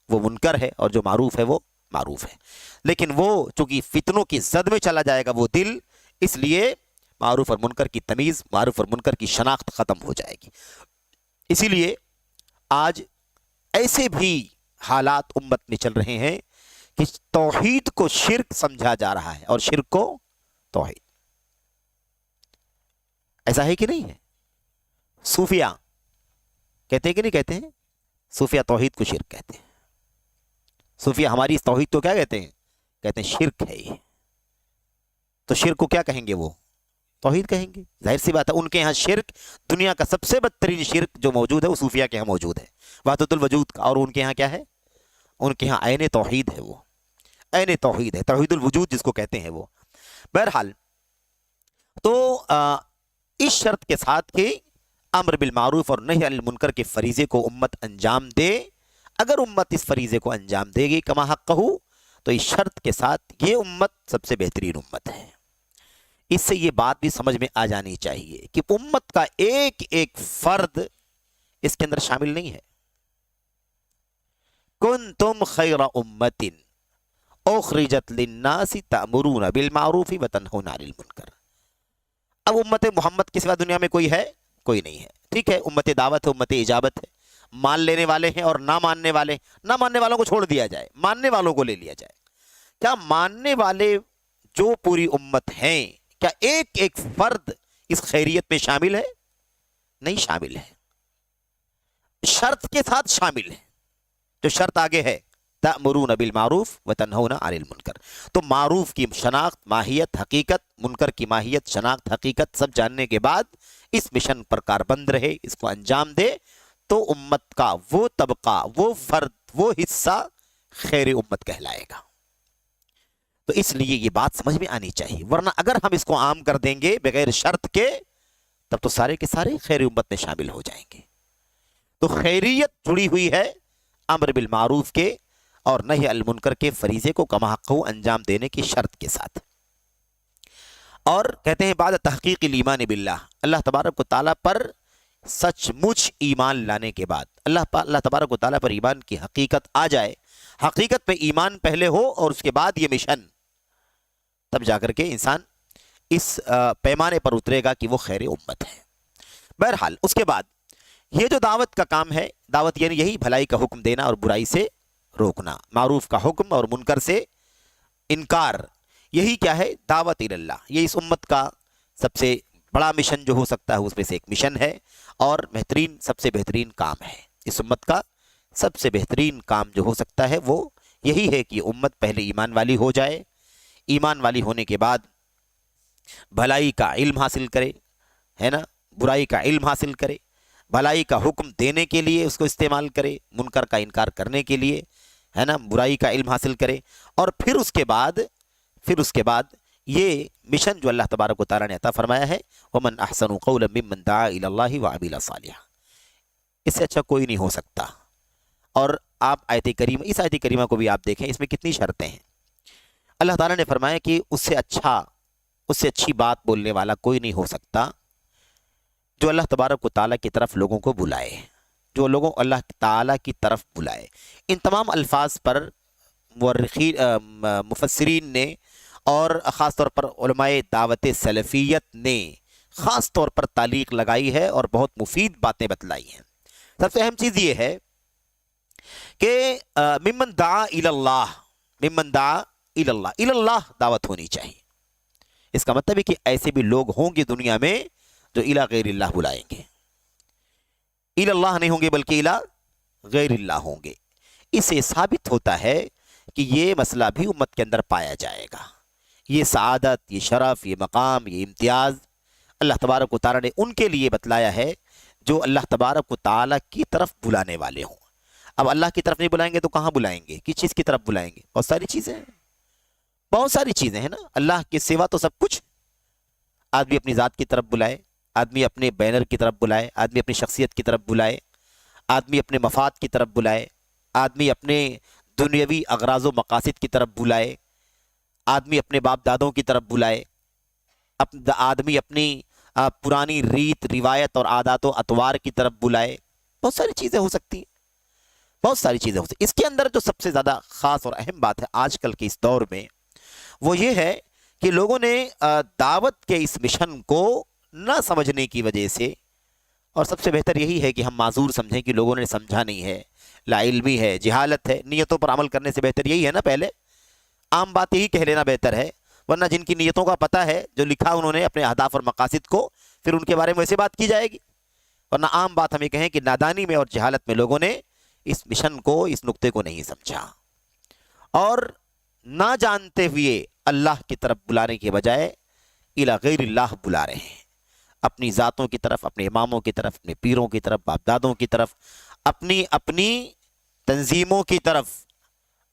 وہ منکر ہے اور جو معروف ہے وہ معروف ہے۔ لیکن وہ چونکہ فتنوں کی زد میں چلا جائے گا وہ دل، اس لیے معروف اور منکر کی تمیز، معروف اور منکر کی شناخت ختم ہو جائے گی۔ اسی لیے آج ایسے بھی حالات امت میں چل رہے ہیں کہ توحید کو شرک سمجھا جا رہا ہے اور شرک کو توحید۔ ایسا ہے کہ نہیں ہے؟ صوفیہ کہتے ہیں کہ نہیں کہتے ہیں؟ صوفیہ توحید کو شرک کہتے ہیں. صوفیہ ہماری اس توحید کو کیا کہتے ہیں؟ کہتے ہیں شرک ہے یہ. تو شرک کو کیا کہیں گے وہ؟ توحید کہیں گے. ظاہر سی بات ہے ان کے ہاں شرک دنیا کا سب سے بدترین شرک جو موجود ہے وہ صوفیہ کے ہاں موجود ہے، وحدت الوجود کا. اور ان کے ہاں کیا ہے؟ ان کے ہاں عین توحید ہے، وہ عین توحید ہے، توحید الوجود جس کو کہتے ہیں وہ. بہرحال تو اس شرط کے ساتھ کہ امر بالمعروف اور نہی عن المنکر کے فریضے کو امت انجام دے. اگر امت اس فریضے کو انجام دے گی کما حق کہو، تو اس شرط کے ساتھ یہ امت سب سے بہترین امت ہے. اس سے یہ بات بھی سمجھ میں آ جانی چاہیے کہ امت کا ایک ایک فرد اس کے اندر شامل نہیں ہے. کنتم خیر امت اخرجت للناس تأمرون بالمعروف وتنہون عن المنکر. اب امت محمد کے سوا دنیا میں کوئی ہے؟ کوئی نہیں ہے. ٹھیک ہے، امت دعوت ہے، امت اجابت ہے، مان لینے والے ہیں اور نہ ماننے والے. نہ ماننے والوں کو چھوڑ دیا جائے، ماننے والوں کو لے لیا جائے. کیا ماننے والے جو پوری امت ہیں، کیا ایک ایک فرد اس خیریت میں شامل ہے؟ نہیں شامل ہے. شرط کے ساتھ شامل ہے. جو شرط آگے ہے تأمرون بالمعروف وتنہون عن المنکر. تو معروف کی شناخت، ماہیت، حقیقت، منکر کی ماہیت، شناخت، حقیقت سب جاننے کے بعد اس مشن پر کاربند رہے، اس کو انجام دے، تو امت کا وہ طبقہ، وہ فرد، وہ حصہ خیر امت کہلائے گا. تو اس لیے یہ بات سمجھ میں آنی چاہیے، ورنہ اگر ہم اس کو عام کر دیں گے بغیر شرط کے تب تو سارے کے سارے خیر امت میں شامل ہو جائیں گے. تو خیریت جڑی ہوئی ہے امر بالمعروف کے اور نہی عن المنکر کے فریضے کو کما حق انجام دینے کی شرط کے ساتھ. اور کہتے ہیں بعد تحقیق الایمان باللہ، اللہ تبارک و تعالیٰ پر سچ مچ ایمان لانے کے بعد، اللہ تبارک و تعالیٰ پر ایمان کی حقیقت آ جائے، حقیقت پہ ایمان پہلے ہو اور اس کے بعد یہ مشن، تب جا کر کے انسان اس پیمانے پر اترے گا کہ وہ خیر امت ہے. بہرحال اس کے بعد یہ جو دعوت کا کام ہے، دعوت یعنی یہی بھلائی کا حکم دینا اور برائی سے روکنا، معروف کا حکم اور منکر سے انکار، یہی کیا ہے؟ دعوت اللہ. یہ اس امت کا سب سے بڑا مشن جو ہو سکتا ہے اس میں سے ایک مشن ہے اور بہترین، سب سے بہترین کام ہے. اس امت کا سب سے بہترین کام جو ہو سکتا ہے وہ یہی ہے کہ امت پہلے ایمان والی ہو جائے، ایمان والی ہونے کے بعد بھلائی کا علم حاصل کرے، ہے نا، برائی کا علم حاصل کرے، بھلائی کا حکم دینے کے لیے اس کو استعمال کرے، منکر کا انکار کرنے کے لیے، ہے نا، برائی کا علم حاصل کرے. اور پھر اس کے بعد یہ مشن جو اللہ تبارک و تعالیٰ نے عطا فرمایا ہے، وَمَنْ أَحْسَنُ قَوْلًا مِّمَّنْ دَعَا إِلَى اللَّهِ وَعَمِلَ صَالِحًا، اس سے اچھا کوئی نہیں ہو سکتا. اور آپ اس آیت کریمہ کو بھی آپ دیکھیں، اس میں کتنی شرطیں ہیں. اللہ تعالیٰ نے فرمایا کہ اس سے اچھی بات بولنے والا کوئی نہیں ہو سکتا جو اللہ تبارک و تعالیٰ کی طرف لوگوں کو بلائے، جو لوگوں اللہ تعالیٰ کی طرف بلائے. ان تمام الفاظ پر مفسرین نے اور خاص طور پر علماء دعوت سلفیت نے خاص طور پر تعلیق لگائی ہے اور بہت مفید باتیں بتلائی ہیں. سب سے اہم چیز یہ ہے کہ ممن دعا الی اللہ دعوت ہونی چاہیے. اس کا مطلب ہے کہ ایسے بھی لوگ ہوں گے دنیا میں جو الی غیر اللہ بلائیں گے، الی اللہ نہیں ہوں گے بلکہ الی غیر اللہ ہوں گے. اس سے ثابت ہوتا ہے کہ یہ مسئلہ بھی امت کے اندر پایا جائے گا. یہ سعادت، یہ شرف، یہ مقام، یہ امتیاز اللہ تبارک و تعالیٰ نے ان کے لیے بتلایا ہے جو اللہ تبارک و تعالیٰ کی طرف بلانے والے ہوں. اب اللہ کی طرف نہیں بلائیں گے تو کہاں بلائیں گے؟ کس چیز کی طرف بلائیں گے؟ بہت ساری چیزیں ہیں نا. اللہ کے سوا تو سب کچھ. آدمی اپنی ذات کی طرف بلائے، آدمی اپنے بینر کی طرف بلائے، آدمی اپنی شخصیت کی طرف بلائے، آدمی اپنے مفاد کی طرف بلائے، آدمی اپنے دنیاوی اغراض و مقاصد کی طرف بلائے، آدمی اپنے باپ دادوں کی طرف بلائے، آدمی اپنی پرانی ریت روایت اور عادات و اطوار کی طرف بلائے. بہت ساری چیزیں ہو سکتی ہیں، بہت ساری چیزیں ہو سکتی. اس کے اندر جو سب سے زیادہ خاص اور اہم بات ہے آج کل کے اس دور میں وہ یہ ہے کہ لوگوں نے دعوت کے اس مشن کو نہ سمجھنے کی وجہ سے، اور سب سے بہتر یہی ہے کہ ہم معذور سمجھیں کہ لوگوں نے سمجھا نہیں ہے، لا علمی ہے، جہالت ہے. نیتوں پر عمل کرنے سے بہتر یہی ہے نا، پہلے عام بات یہی کہہ لینا بہتر ہے. ورنہ جن کی نیتوں کا پتہ ہے، جو لکھا انہوں نے اپنے اہداف اور مقاصد کو، پھر ان کے بارے میں ویسے بات کی جائے گی. ورنہ عام بات ہمیں کہیں کہ نادانی میں اور جہالت میں لوگوں نے اس مشن کو، اس نقطے کو نہیں سمجھا، اور نہ جانتے ہوئے اللہ کی طرف بلانے کے بجائے الی غیر اللہ بلا رہے ہیں، اپنی ذاتوں کی طرف، اپنے اماموں کی طرف، اپنے پیروں کی طرف، باپ دادوں کی طرف، اپنی اپنی تنظیموں کی طرف،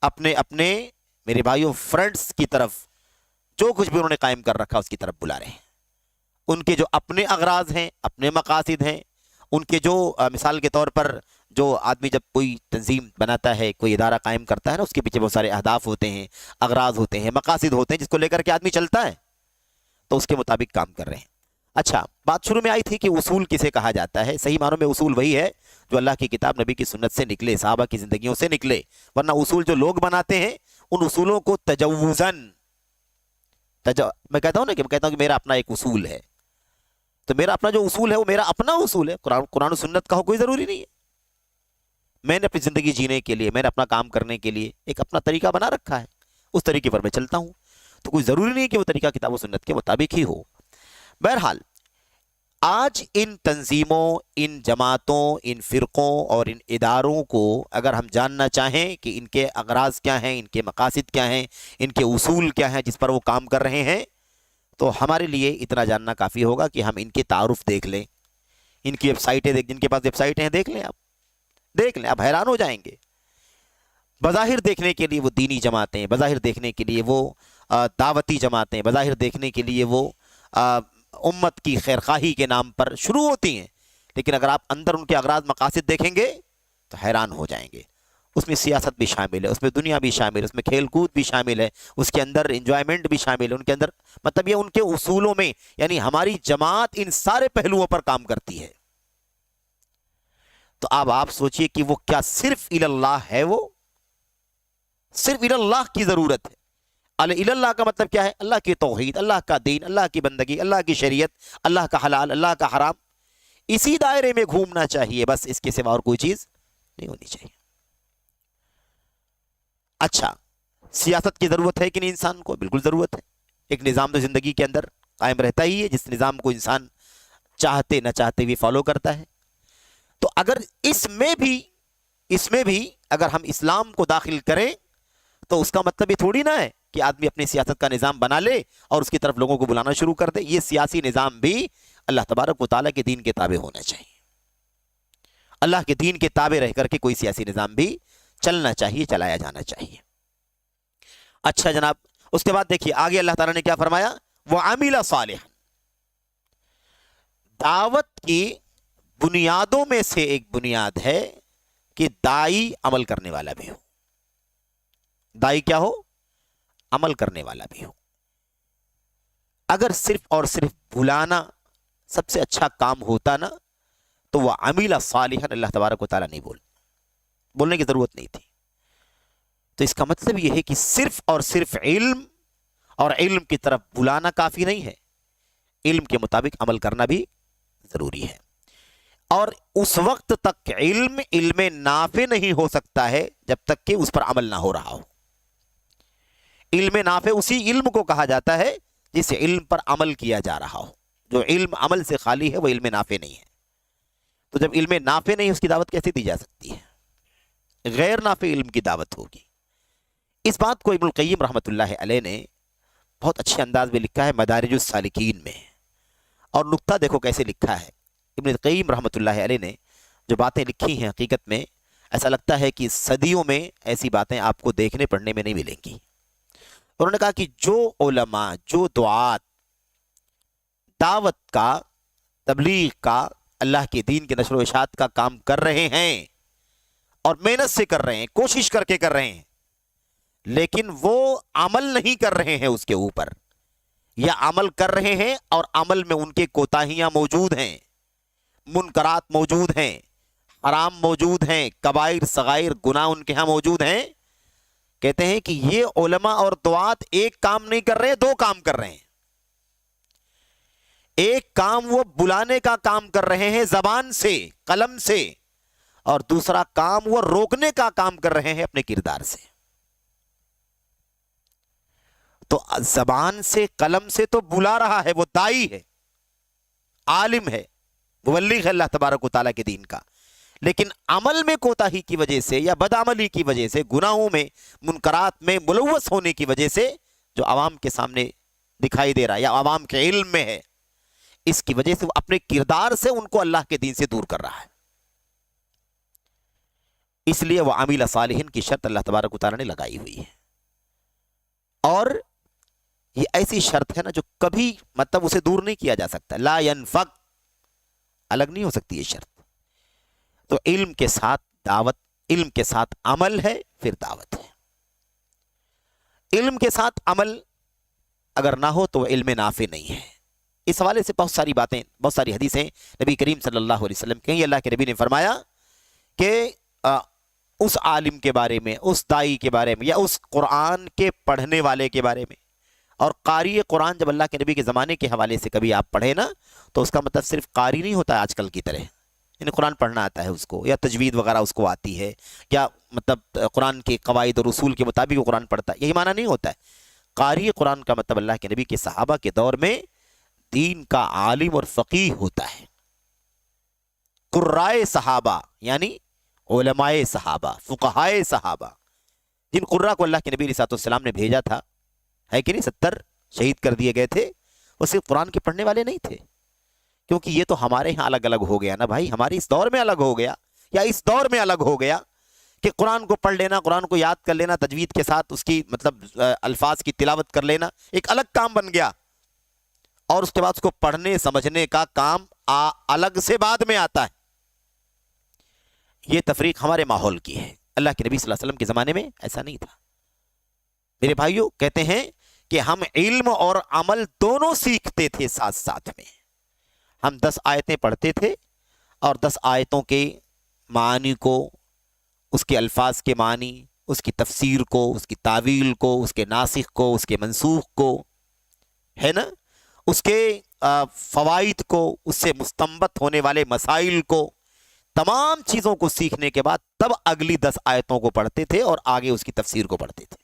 اپنے اپنے میرے بھائیوں فرینڈز کی طرف، جو کچھ بھی انہوں نے قائم کر رکھا اس کی طرف بلا رہے ہیں۔ ان کے جو اپنے اغراض ہیں، اپنے مقاصد ہیں، ان کے جو مثال کے طور پر جو آدمی جب کوئی تنظیم بناتا ہے، کوئی ادارہ قائم کرتا ہے نا، اس کے پیچھے بہت سارے اہداف ہوتے ہیں، اغراض ہوتے ہیں، مقاصد ہوتے ہیں، جس کو لے کر کے آدمی چلتا ہے، تو اس کے مطابق کام کر رہے ہیں۔ اچھا، بات شروع میں آئی تھی کہ اصول کسے کہا جاتا ہے؟ صحیح معنوں میں اصول وہی ہے جو اللہ کی کتاب، نبی کی سنت سے نکلے، صحابہ کی زندگیوں سے نکلے، ورنہ اصول جو لوگ بناتے ہیں ان اصولوں کو تجوزاً، میں کہتا ہوں کہ میرا اپنا ایک اصول ہے، تو میرا اپنا جو اصول ہے وہ میرا اپنا اصول ہے، قرآن و سنت کا ہو کوئی ضروری نہیں ہے۔ میں نے اپنی زندگی جینے کے لیے، میں نے اپنا کام کرنے کے لیے ایک اپنا طریقہ بنا رکھا ہے، اس طریقے پر میں چلتا ہوں، تو کوئی ضروری نہیں کہ وہ طریقہ کتاب و سنت کے مطابق ہی ہو۔ بہرحال آج ان تنظیموں، ان جماعتوں، ان فرقوں اور ان اداروں کو اگر ہم جاننا چاہیں کہ ان کے اغراض کیا ہیں، ان کے مقاصد کیا ہیں، ان کے اصول کیا ہیں جس پر وہ کام کر رہے ہیں، تو ہمارے لیے اتنا جاننا کافی ہوگا کہ ہم ان کے تعارف دیکھ لیں، ان کی ویب سائٹیں جن کے پاس ویب سائٹیں ہیں دیکھ لیں، آپ حیران ہو جائیں گے۔ بظاہر دیکھنے کے لیے وہ دینی جماعتیں، بظاہر دیکھنے کے لیے وہ دعوتی جماعتیں، بظاہر دیکھنے کے لیے وہ امت کی خیرخواہی کے نام پر شروع ہوتی ہیں، لیکن اگر آپ اندر ان کے اغراض مقاصد دیکھیں گے تو حیران ہو جائیں گے۔ اس میں سیاست بھی شامل ہے، اس میں دنیا بھی شامل ہے، اس میں کھیل کود بھی شامل ہے، اس کے اندر انجوائمنٹ بھی شامل ہے، ان کے اندر مطلب یہ ان کے اصولوں میں، یعنی ہماری جماعت ان سارے پہلوؤں پر کام کرتی ہے۔ تو اب آپ سوچئے کہ وہ کیا صرف اللہ ہے؟ وہ صرف اللہ کی ضرورت ہے۔ اللہ کا مطلب کیا ہے؟ اللہ کی توحید، اللہ کا دین، اللہ کی بندگی، اللہ کی شریعت، اللہ کا حلال، اللہ کا حرام، اسی دائرے میں گھومنا چاہیے، بس اس کے سوا اور کوئی چیز نہیں ہونی چاہیے۔ اچھا، سیاست کی ضرورت ہے کہ نہیں انسان کو؟ بالکل ضرورت ہے۔ ایک نظام تو زندگی کے اندر قائم رہتا ہی ہے، جس نظام کو انسان چاہتے نہ چاہتے بھی فالو کرتا ہے۔ تو اگر اس میں بھی اگر ہم اسلام کو داخل کریں تو اس کا مطلب یہ تھوڑی نہ ہے کہ آدمی اپنی سیاست کا نظام بنا لے اور اس کی طرف لوگوں کو بلانا شروع کر دے۔ یہ سیاسی نظام بھی اللہ تبارک و تعالیٰ کے دین کے تابع ہونا چاہیے، اللہ کے دین کے تابع رہ کر کے کوئی سیاسی نظام بھی چلنا چاہیے، چلایا جانا چاہیے۔ اچھا جناب، اس کے بعد دیکھیے آگے اللہ تعالیٰ نے کیا فرمایا؟ وَعَمِلَ صَالِحًا۔ دعوت کی بنیادوں میں سے ایک بنیاد ہے کہ دائی عمل کرنے والا بھی ہو۔ دائی کیا ہو؟ عمل کرنے والا بھی ہو۔ اگر صرف اور صرف بلانا سب سے اچھا کام ہوتا نا تو وہ عمل صالحا اللہ تبارک و تعالیٰ نہیں بولنے کی ضرورت نہیں تھی۔ تو اس کا مطلب یہ ہے کہ صرف اور صرف علم اور علم کی طرف بلانا کافی نہیں ہے، علم کے مطابق عمل کرنا بھی ضروری ہے۔ اور اس وقت تک علم نافع نہیں ہو سکتا ہے جب تک کہ اس پر عمل نہ ہو رہا ہو۔ علم نافع اسی علم کو کہا جاتا ہے جس علم پر عمل کیا جا رہا ہو۔ جو علم عمل سے خالی ہے وہ علم نافع نہیں ہے۔ تو جب علم نافع نہیں، اس کی دعوت کیسے دی جا سکتی ہے؟ غیر نافع علم کی دعوت ہوگی۔ اس بات کو ابن القیم رحمۃ اللہ علیہ نے بہت اچھے انداز میں لکھا ہے مدارج السالکین میں، اور نقطہ دیکھو کیسے لکھا ہے۔ ابن القیم رحمۃ اللہ علیہ نے جو باتیں لکھی ہیں حقیقت میں ایسا لگتا ہے کہ صدیوں میں ایسی باتیں آپ کو دیکھنے پڑھنے میں نہیں ملیں گی۔ انہوں نے کہا کہ جو علماء، جو دعات دعوت کا، تبلیغ کا، اللہ کے دین کے نشر و اشاعت کا کام کر رہے ہیں اور محنت سے کر رہے ہیں، کوشش کر کے کر رہے ہیں، لیکن وہ عمل نہیں کر رہے ہیں اس کے اوپر، یا عمل کر رہے ہیں اور عمل میں ان کے کوتاہیاں موجود ہیں، منکرات موجود ہیں، حرام موجود ہیں، کبائر صغائر گناہ ان کے ہاں موجود ہیں، کہتے ہیں کہ یہ علماء اور دعات ایک کام نہیں کر رہے، دو کام کر رہے ہیں۔ ایک کام وہ بلانے کا کام کر رہے ہیں زبان سے، قلم سے، اور دوسرا کام وہ روکنے کا کام کر رہے ہیں اپنے کردار سے۔ تو زبان سے، قلم سے تو بلا رہا ہے، وہ دائی ہے، عالم ہے، مبلغ ہے اللہ تبارک و تعالیٰ کے دین کا، لیکن عمل میں کوتاہی کی وجہ سے یا بدعملی کی وجہ سے، گناہوں میں، منکرات میں ملوث ہونے کی وجہ سے جو عوام کے سامنے دکھائی دے رہا ہے یا عوام کے علم میں ہے، اس کی وجہ سے وہ اپنے کردار سے ان کو اللہ کے دین سے دور کر رہا ہے. اس لیے وہ عامل صالحین کی شرط اللہ تبارک و تعالیٰ نے لگائی ہوئی ہے. اور یہ ایسی شرط ہے نا جو کبھی مطلب اسے دور نہیں کیا جا سکتا. لا ينفق، الگ نہیں ہو سکتی یہ شرط. تو علم کے ساتھ دعوت، علم کے ساتھ عمل ہے، پھر دعوت ہے. علم کے ساتھ عمل اگر نہ ہو تو وہ علم نافع نہیں ہے. اس حوالے سے بہت ساری باتیں، بہت ساری حدیثیں نبی کریم صلی اللہ علیہ وسلم کہیں اللہ کے نبی نے فرمایا کہ اس عالم کے بارے میں، اس دائی کے بارے میں، یا اس قرآن کے پڑھنے والے کے بارے میں. اور قاری قرآن جب اللہ کے نبی کے زمانے کے حوالے سے کبھی آپ پڑھیں نا، تو اس کا مطلب صرف قاری نہیں ہوتا ہے آج کل کی طرح، یعنی قرآن پڑھنا آتا ہے اس کو، یا تجوید وغیرہ اس کو آتی ہے، یا مطلب قرآن کے قواعد اور اصول کے مطابق وہ قرآن پڑھتا ہے، یہی معنی نہیں ہوتا ہے. قاری قرآن کا مطلب اللہ کے نبی کے صحابہ کے دور میں دین کا عالم اور فقیہ ہوتا ہے. قرائے صحابہ یعنی علماء صحابہ، فقہائے صحابہ، جن قرہ کو اللہ کے نبی علیہ السلام نے بھیجا تھا، ہے کہ نہیں، 70 شہید کر دیے گئے تھے، وہ صرف قرآن کے پڑھنے والے نہیں تھے. کیونکہ یہ تو ہمارے ہاں الگ الگ ہو گیا نا بھائی، ہماری اس دور میں الگ ہو گیا، یا اس دور میں الگ ہو گیا کہ قرآن کو پڑھ لینا، قرآن کو یاد کر لینا، تجوید کے ساتھ اس کی مطلب الفاظ کی تلاوت کر لینا ایک الگ کام بن گیا، اور اس کے بعد اس کو پڑھنے سمجھنے کا کام الگ سے بعد میں آتا ہے. یہ تفریق ہمارے ماحول کی ہے. اللہ کے نبی صلی اللہ علیہ وسلم کے زمانے میں ایسا نہیں تھا. میرے بھائیوں، کہتے ہیں کہ ہم علم اور عمل دونوں سیکھتے تھے ساتھ ساتھ میں. ہم 10 آیتیں پڑھتے تھے اور 10 آیتوں کے معنی کو، اس کے الفاظ کے معنی، اس کی تفسیر کو، اس کی تعویل کو، اس کے ناسخ کو، اس کے منسوخ کو، ہے نا، اس کے فوائد کو، اس سے مستنبط ہونے والے مسائل کو، تمام چیزوں کو سیکھنے کے بعد تب اگلی 10 آیتوں کو پڑھتے تھے اور آگے اس کی تفسیر کو پڑھتے تھے.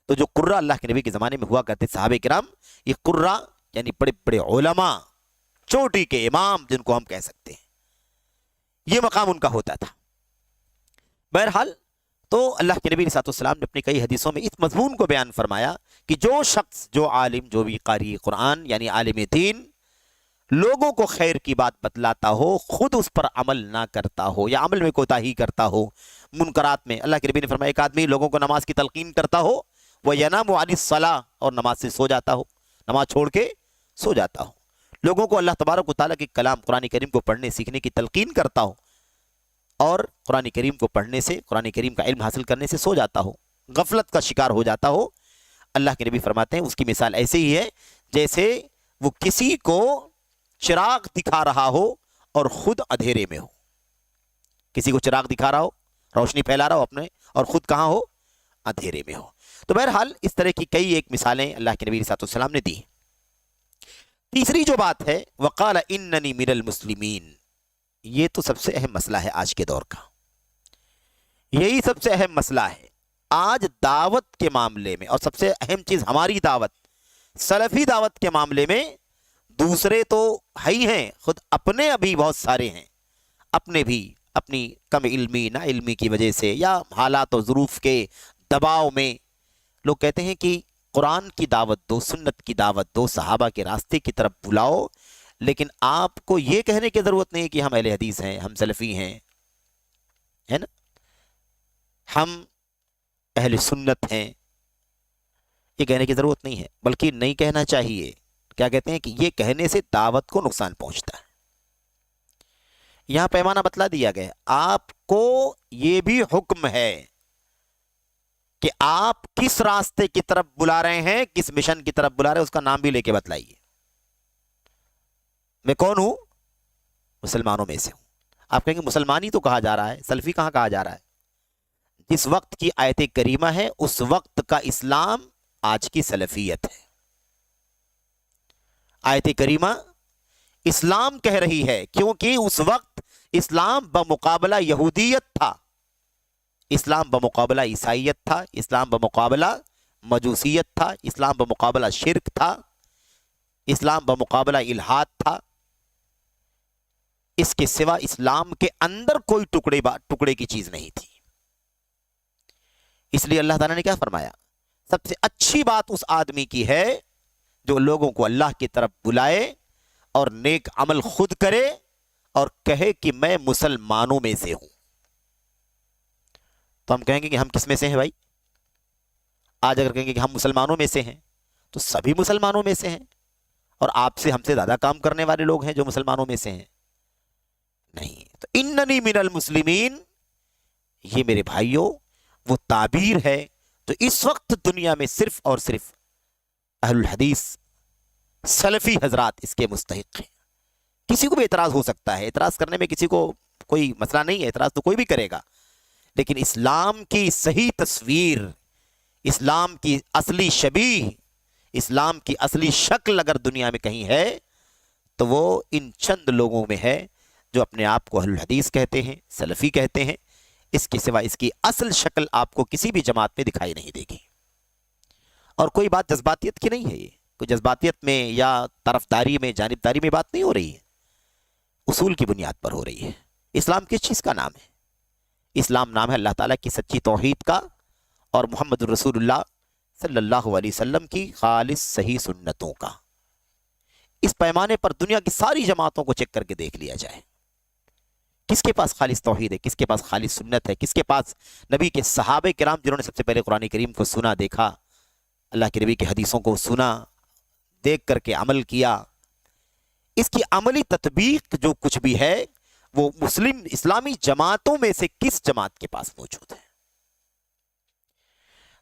تو جو قرہ اللہ کے نبی کے زمانے میں ہوا کرتے صحابہ کرام، یہ قرہ یعنی بڑے بڑے علماء، چوٹی کے امام جن کو ہم کہہ سکتے ہیں، یہ مقام ان کا ہوتا تھا. بہرحال تو اللہ کے نبی علیہ السلام نے اپنی کئی حدیثوں میں اس مضمون کو بیان فرمایا کہ جو شخص، جو عالم، جو بھی قاری قرآن یعنی عالم دین لوگوں کو خیر کی بات بتلاتا ہو، خود اس پر عمل نہ کرتا ہو یا عمل میں کوتاہی کرتا ہو، منکرات میں، اللہ کے نبی نے فرمایا ایک آدمی لوگوں کو نماز کی تلقین کرتا ہو، وہ ینام عن الصلاۃ، اور نماز سے سو جاتا ہو، نماز چھوڑ کے سو جاتا ہو، لوگوں کو اللہ تبارک و تعالیٰ کے کلام قرآن کریم کو پڑھنے سیکھنے کی تلقین کرتا ہو، اور قرآن کریم کو پڑھنے سے، قرآن کریم کا علم حاصل کرنے سے سو جاتا ہو، غفلت کا شکار ہو جاتا ہو. اللہ کے نبی فرماتے ہیں اس کی مثال ایسے ہی ہے جیسے وہ کسی کو چراغ دکھا رہا ہو اور خود اندھیرے میں ہو. کسی کو چراغ دکھا رہا ہو، روشنی پھیلا رہا ہو اپنے، اور خود کہاں ہو، اندھیرے میں ہو. تو بہرحال اس طرح کی کئی ایک مثالیں اللہ کے نبی علیہ السلام نے دی. تیسری جو بات ہے، وقال اننی من المسلمین، یہ تو سب سے اہم مسئلہ ہے آج کے دور کا. یہی سب سے اہم مسئلہ ہے آج دعوت کے معاملے میں، اور سب سے اہم چیز ہماری دعوت، سلفی دعوت کے معاملے میں. دوسرے تو ہے ہی ہیں، خود اپنے ابھی بہت سارے ہیں، اپنے بھی اپنی کم علمی، نا علمی کی وجہ سے، یا حالات و ظروف کے دباؤ میں لوگ کہتے ہیں کہ قرآن کی دعوت دو، سنت کی دعوت دو، صحابہ کے راستے کی طرف بلاؤ، لیکن آپ کو یہ کہنے کی ضرورت نہیں کہ ہم اہل حدیث ہیں، ہم سلفی ہیں، ہے نا، ہم اہل سنت ہیں. یہ کہنے کی ضرورت نہیں ہے، بلکہ نہیں کہنا چاہیے. کیا کہتے ہیں کہ یہ کہنے سے دعوت کو نقصان پہنچتا ہے. یہاں پیمانہ بتلا دیا گیا. آپ کو یہ بھی حکم ہے کہ آپ کس راستے کی طرف بلا رہے ہیں، کس مشن کی طرف بلا رہے ہیں، اس کا نام بھی لے کے بتلائیے. میں کون ہوں؟ مسلمانوں میں سے ہوں. آپ کہیں گے مسلمان ہی تو کہا جا رہا ہے، سلفی کہاں کہا جا رہا ہے؟ جس وقت کی آیت کریمہ ہے اس وقت کا اسلام آج کی سلفیت ہے. آیت کریمہ اسلام کہہ رہی ہے، کیونکہ اس وقت اسلام بمقابلہ یہودیت تھا، اسلام بمقابلہ عیسائیت تھا، اسلام بمقابلہ مجوسیت تھا، اسلام بمقابلہ شرک تھا، اسلام بمقابلہ الحاد تھا. اس کے سوا اسلام کے اندر کوئی ٹکڑے کی چیز نہیں تھی. اس لیے اللہ تعالیٰ نے کیا فرمایا؟ سب سے اچھی بات اس آدمی کی ہے جو لوگوں کو اللہ کی طرف بلائے اور نیک عمل خود کرے اور کہے کہ میں مسلمانوں میں سے ہوں. تو ہم کہیں گے کہ ہم کس میں سے ہیں بھائی؟ آج اگر کہیں گے کہ ہم مسلمانوں میں سے ہیں تو سبھی مسلمانوں میں سے ہیں، اور آپ سے ہم سے زیادہ کام کرنے والے لوگ ہیں جو مسلمانوں میں سے ہیں؟ نہیں. تو اننی من المسلمین، یہ میرے بھائیوں وہ تعبیر ہے تو اس وقت دنیا میں صرف اور صرف اہل الحدیث سلفی حضرات اس کے مستحق ہیں. کسی کو بھی اعتراض ہو سکتا ہے، اعتراض کرنے میں کسی کو کوئی مسئلہ نہیں ہے، اعتراض تو کوئی بھی کرے گا، لیکن اسلام کی صحیح تصویر، اسلام کی اصلی شبیہ، اسلام کی اصلی شکل اگر دنیا میں کہیں ہے تو وہ ان چند لوگوں میں ہے جو اپنے آپ کو اہل الحدیث کہتے ہیں، سلفی کہتے ہیں. اس کے سوا اس کی اصل شکل آپ کو کسی بھی جماعت میں دکھائی نہیں دے گی. اور کوئی بات جذباتیت کی نہیں ہے، یہ کوئی جذباتیت میں یا طرفداری میں، جانبداری میں بات نہیں ہو رہی ہے، اصول کی بنیاد پر ہو رہی ہے. اسلام کس چیز کا نام ہے؟ اسلام نام ہے اللہ تعالیٰ کی سچی توحید کا اور محمد رسول اللہ صلی اللہ علیہ وسلم کی خالص صحیح سنتوں کا. اس پیمانے پر دنیا کی ساری جماعتوں کو چیک کر کے دیکھ لیا جائے، کس کے پاس خالص توحید ہے، کس کے پاس خالص سنت ہے، کس کے پاس نبی کے صحابہ کرام جنہوں نے سب سے پہلے قرآن کریم کو سنا، دیکھا، اللہ کے نبی کی حدیثوں کو سنا، دیکھ کر کے عمل کیا. اس کی عملی تطبیق جو کچھ بھی ہے وہ مسلم اسلامی جماعتوں میں سے کس جماعت کے پاس موجود ہے؟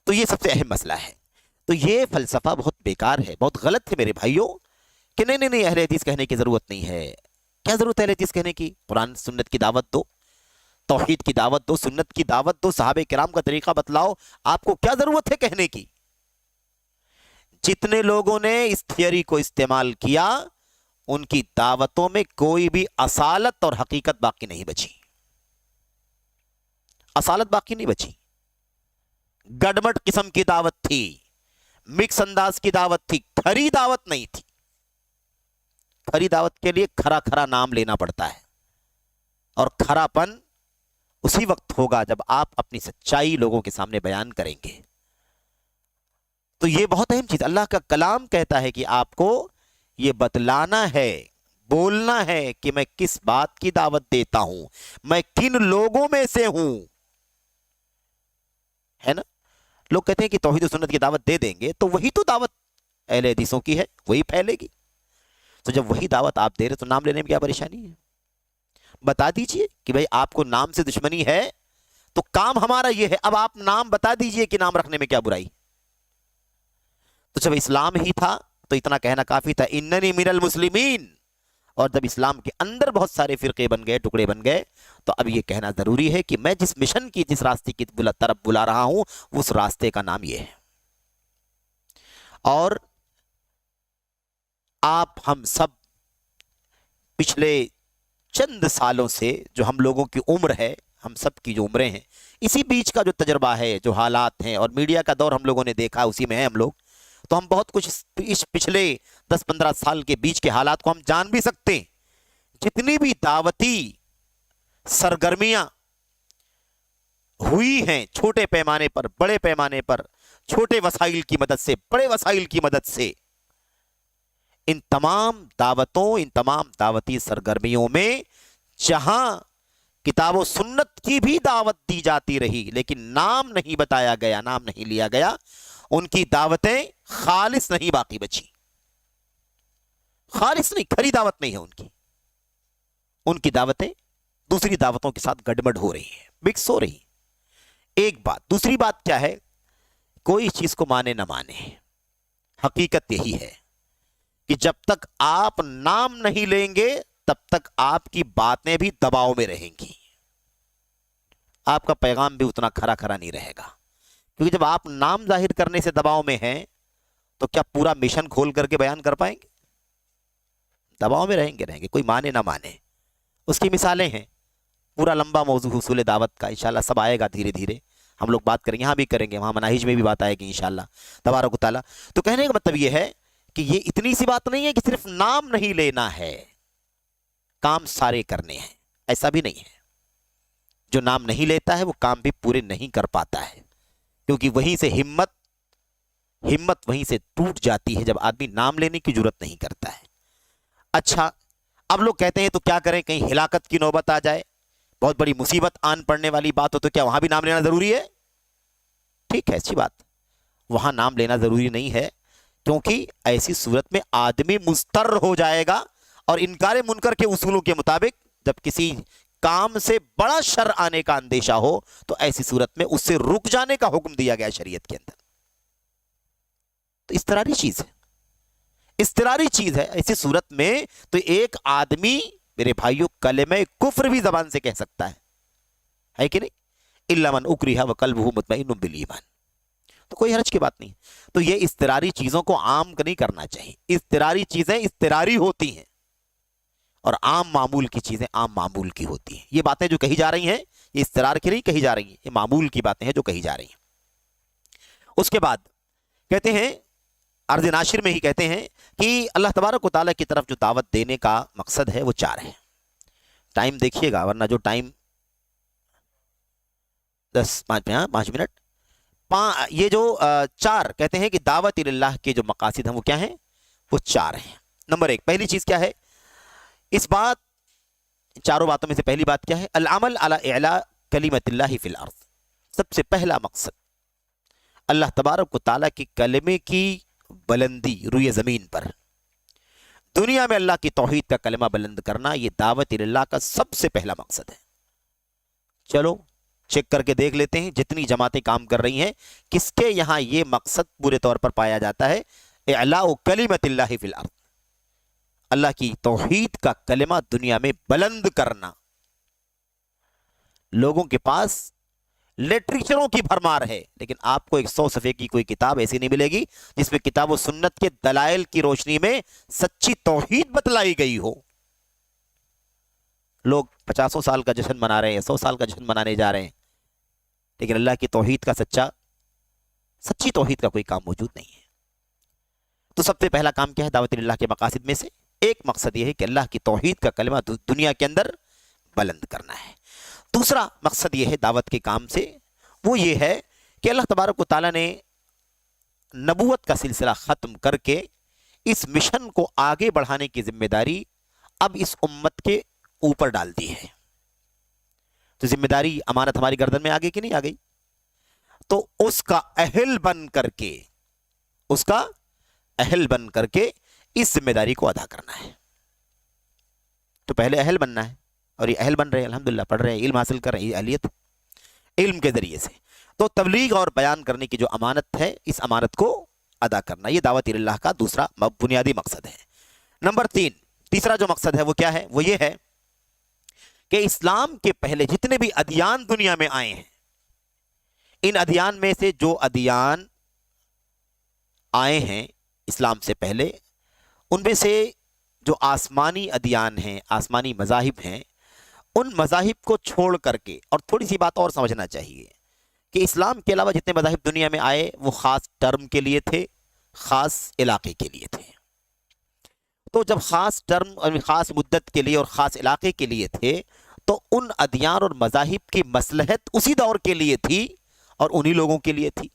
تو یہ سب سے اہم مسئلہ ہے. تو یہ فلسفہ بہت بیکار ہے، بہت غلط ہے میرے بھائیوں کہ نہیں اہل حدیث کہنے کی ضرورت نہیں ہے. کیا ضرورت ہے اہل حدیث کہنے کی؟ قرآن سنت کی دعوت دو، توحید کی دعوت دو، سنت کی دعوت دو، صحابہ کرام کا طریقہ بتلاؤ. آپ کو کیا ضرورت ہے کہنے کی؟ جتنے لوگوں نے اس تھیوری کو استعمال کیا ان کی دعوتوں میں کوئی بھی اصالت اور حقیقت باقی نہیں بچی. اصالت باقی نہیں بچی. گڈمٹ قسم کی دعوت تھی، مکس انداز کی دعوت تھی، کھری دعوت نہیں تھی. کھری دعوت کے لیے کھرا کھرا نام لینا پڑتا ہے، اور کھرا پن اسی وقت ہوگا جب آپ اپنی سچائی لوگوں کے سامنے بیان کریں گے. تو یہ بہت اہم چیز، اللہ کا کلام کہتا ہے کہ آپ کو یہ بتلانا ہے، بولنا ہے کہ میں کس بات کی دعوت دیتا ہوں، میں کن لوگوں میں سے ہوں. ہے نا؟ لوگ کہتے ہیں کہ توحید و سنت کی دعوت دے دیں گے تو وہی تو دعوت اہل حدیثوں کی ہے، وہی پھیلے گی. تو جب وہی دعوت آپ دے رہے تو نام لینے میں کیا پریشانی ہے؟ بتا دیجئے کہ بھئی آپ کو نام سے دشمنی ہے تو کام ہمارا یہ ہے، اب آپ نام بتا دیجئے کہ نام رکھنے میں کیا برائی. تو جب اسلام ہی تھا تو اتنا کہنا کافی تھا، اننی من المسلمین. اور جب اسلام کے اندر بہت سارے فرقے بن گئے، ٹکڑے بن گئے، تو اب یہ کہنا ضروری ہے کہ میں جس مشن کی، جس راستے کی طرف بلا رہا ہوں اس راستے کا نام یہ ہے. اور آپ ہم سب پچھلے چند سالوں سے جو ہم لوگوں کی عمر ہے، ہم سب کی جو عمریں ہیں، اسی بیچ کا جو تجربہ ہے، جو حالات ہیں، اور میڈیا کا دور ہم لوگوں نے دیکھا، اسی میں ہیں ہم لوگ. تو ہم بہت کچھ اس پچھلے 10-15 سال کے بیچ کے حالات کو ہم جان بھی سکتے ہیں. جتنی بھی دعوتی سرگرمیاں ہوئی ہیں، چھوٹے پیمانے پر، بڑے پیمانے پر، چھوٹے وسائل کی مدد سے، بڑے وسائل کی مدد سے، ان تمام دعوتوں، ان تمام دعوتی سرگرمیوں میں جہاں کتاب و سنت کی بھی دعوت دی جاتی رہی لیکن نام نہیں بتایا گیا، نام نہیں لیا گیا، ان کی دعوتیں خالص نہیں باقی بچی. خالص نہیں، کھری دعوت نہیں ہے ان کی. ان کی دعوتیں دوسری دعوتوں کے ساتھ گڈمڈ ہو رہی ہیں، مکس ہو رہی ہیں. ایک بات. دوسری بات کیا ہے؟ کوئی چیز کو مانے نہ مانے، حقیقت یہی ہے کہ جب تک آپ نام نہیں لیں گے تب تک آپ کی باتیں بھی دباؤ میں رہیں گی، آپ کا پیغام بھی اتنا کھرا کھرا نہیں رہے گا. کیونکہ جب آپ نام ظاہر کرنے سے دباؤ میں ہیں تو کیا پورا مشن کھول کر کے بیان کر پائیں گے؟ دباؤ میں رہیں گے. کوئی مانے نہ مانے. اس کی مثالیں ہیں، پورا لمبا موضوع حصول دعوت کا، انشاءاللہ سب آئے گا دھیرے دھیرے، ہم لوگ بات کریں گے، یہاں بھی کریں گے، وہاں مناہج میں بھی بات آئے گی انشاءاللہ تبارک و تعالیٰ. تو کہنے کا مطلب یہ ہے کہ یہ اتنی سی بات نہیں ہے کہ صرف نام نہیں لینا ہے، کام سارے کرنے ہیں، ایسا بھی نہیں ہے۔ جو نام نہیں لیتا ہے وہ کام بھی پورے نہیں کر پاتا ہے، کیونکہ وہیں سے ہمت وہیں سے ٹوٹ جاتی ہے جب آدمی نام لینے کی جرت نہیں کرتا ہے۔ اچھا، اب لوگ کہتے ہیں تو کیا کریں، کہیں ہلاکت کی نوبت آ جائے، بہت بڑی مصیبت آن پڑنے والی بات ہو تو کیا وہاں بھی نام لینا ضروری ہے؟ ٹھیک ہے، اچھی بات، وہاں نام لینا ضروری نہیں ہے، کیونکہ ایسی صورت میں آدمی مضطر ہو جائے گا، اور انکار منکر کے اصولوں کے مطابق جب کسی کام سے بڑا شر آنے کا اندیشہ ہو تو ایسی صورت میں اس سے رک جانے کا حکم دیا گیا شریعت کے اندر۔ تو اضطراری چیز ہے ایسی صورت میں تو ایک آدمی میرے بھائیوں کلمہ کفر بھی زبان سے کہہ سکتا ہے کہ نہیں؟ الا من اکرہ وقلبہ مطمئن بالایمان، تو کوئی حرج کی بات نہیں۔ تو یہ اضطراری چیزوں کو عام نہیں کرنا چاہیے، اضطراری چیزیں اضطراری ہوتی ہیں، اور عام معمول کی چیزیں عام معمول کی ہوتی ہیں۔ یہ باتیں جو کہی جا رہی ہیں یہ اضطرار کی نہیں کہی جا رہی ہیں، یہ معمول کی باتیں ہیں جو کہی جا رہی ہیں۔ اس کے بعد کہتے ہیں، عرض ناشر میں ہی کہتے ہیں کہ اللہ تبارک و تعالیٰ کی طرف جو دعوت دینے کا مقصد ہے وہ 4 ہے۔ ٹائم دیکھیے گا ورنہ جو ٹائم 5 منٹ، یہ جو 4 کہتے ہیں کہ دعوت اللہ کے جو مقاصد ہیں وہ کیا ہیں؟ وہ 4 ہیں۔ نمبر 1 پہلی چیز کیا ہے؟ اس بات 4 باتوں میں سے پہلی بات کیا ہے؟ العمل علی اعلاء کلمت اللہ فی الارض۔ سب سے پہلا مقصد اللہ تبارک و تعالیٰ کی کلمے کی بلندی روئے زمین پر، دنیا میں اللہ کی توحید کا کلمہ بلند کرنا، یہ دعوت اللہ کا سب سے پہلا مقصد ہے۔ چلو چیک کر کے دیکھ لیتے ہیں جتنی جماعتیں کام کر رہی ہیں کس کے یہاں یہ مقصد پورے طور پر پایا جاتا ہے، اعلاء کلمت اللہ فی الارض، اللہ کی توحید کا کلمہ دنیا میں بلند کرنا۔ لوگوں کے پاس لٹریچروں کی بھرمار ہے، لیکن آپ کو 100 صفحے کی کوئی کتاب ایسی نہیں ملے گی جس میں کتاب و سنت کے دلائل کی روشنی میں سچی توحید بتلائی گئی ہو۔ لوگ 50 سال کا جشن منا رہے ہیں، 100 سال کا جشن منانے جا رہے ہیں، لیکن اللہ کی توحید کا سچی توحید کا کوئی کام موجود نہیں ہے۔ تو سب سے پہلا کام کیا ہے دعوت اللہ کے مقاصد میں سے؟ ایک مقصد یہ ہے کہ اللہ کی توحید کا کلمہ دنیا کے اندر بلند کرنا ہے۔ دوسرا مقصد یہ ہے دعوت کے کام سے، وہ یہ ہے کہ اللہ تبارک و تعالیٰ نے نبوت کا سلسلہ ختم کر کے اس مشن کو آگے بڑھانے کی ذمہ داری اب اس امت کے اوپر ڈال دی ہے۔ تو ذمہ داری امانت ہماری گردن میں آگے کی نہیں آ گئی، تو اس کا اہل بن کر کے اس ذمہ داری کو ادا کرنا ہے۔ تو پہلے اہل بننا ہے، اور یہ اہل بن رہے ہیں، الحمدللہ پڑھ رہے ہیں، علم حاصل کر رہے ہیں، یہ اہلیت علم کے ذریعے سے۔ تو تبلیغ اور بیان کرنے کی جو امانت ہے اس امانت کو ادا کرنا، یہ دعوت اللہ کا دوسرا بنیادی مقصد ہے۔ نمبر 3 تیسرا جو مقصد ہے وہ کیا ہے؟ وہ یہ ہے کہ اسلام کے پہلے جتنے بھی ادیان دنیا میں آئے ہیں، ان ادیان میں سے جو ادیان آئے ہیں اسلام سے پہلے، ان میں سے جو آسمانی ادیان ہیں، آسمانی مذاہب ہیں، ان مذاہب کو چھوڑ کر کے، اور تھوڑی سی بات اور سمجھنا چاہیے کہ اسلام کے علاوہ جتنے مذاہب دنیا میں آئے وہ خاص ٹرم کے لیے تھے، خاص علاقے کے لیے تھے۔ تو جب خاص ٹرم اور خاص مدت کے لیے اور خاص علاقے کے لیے تھے تو ان ادیان اور مذاہب کی مصلحت اسی دور کے لیے تھی اور انہی لوگوں کے لیے تھی۔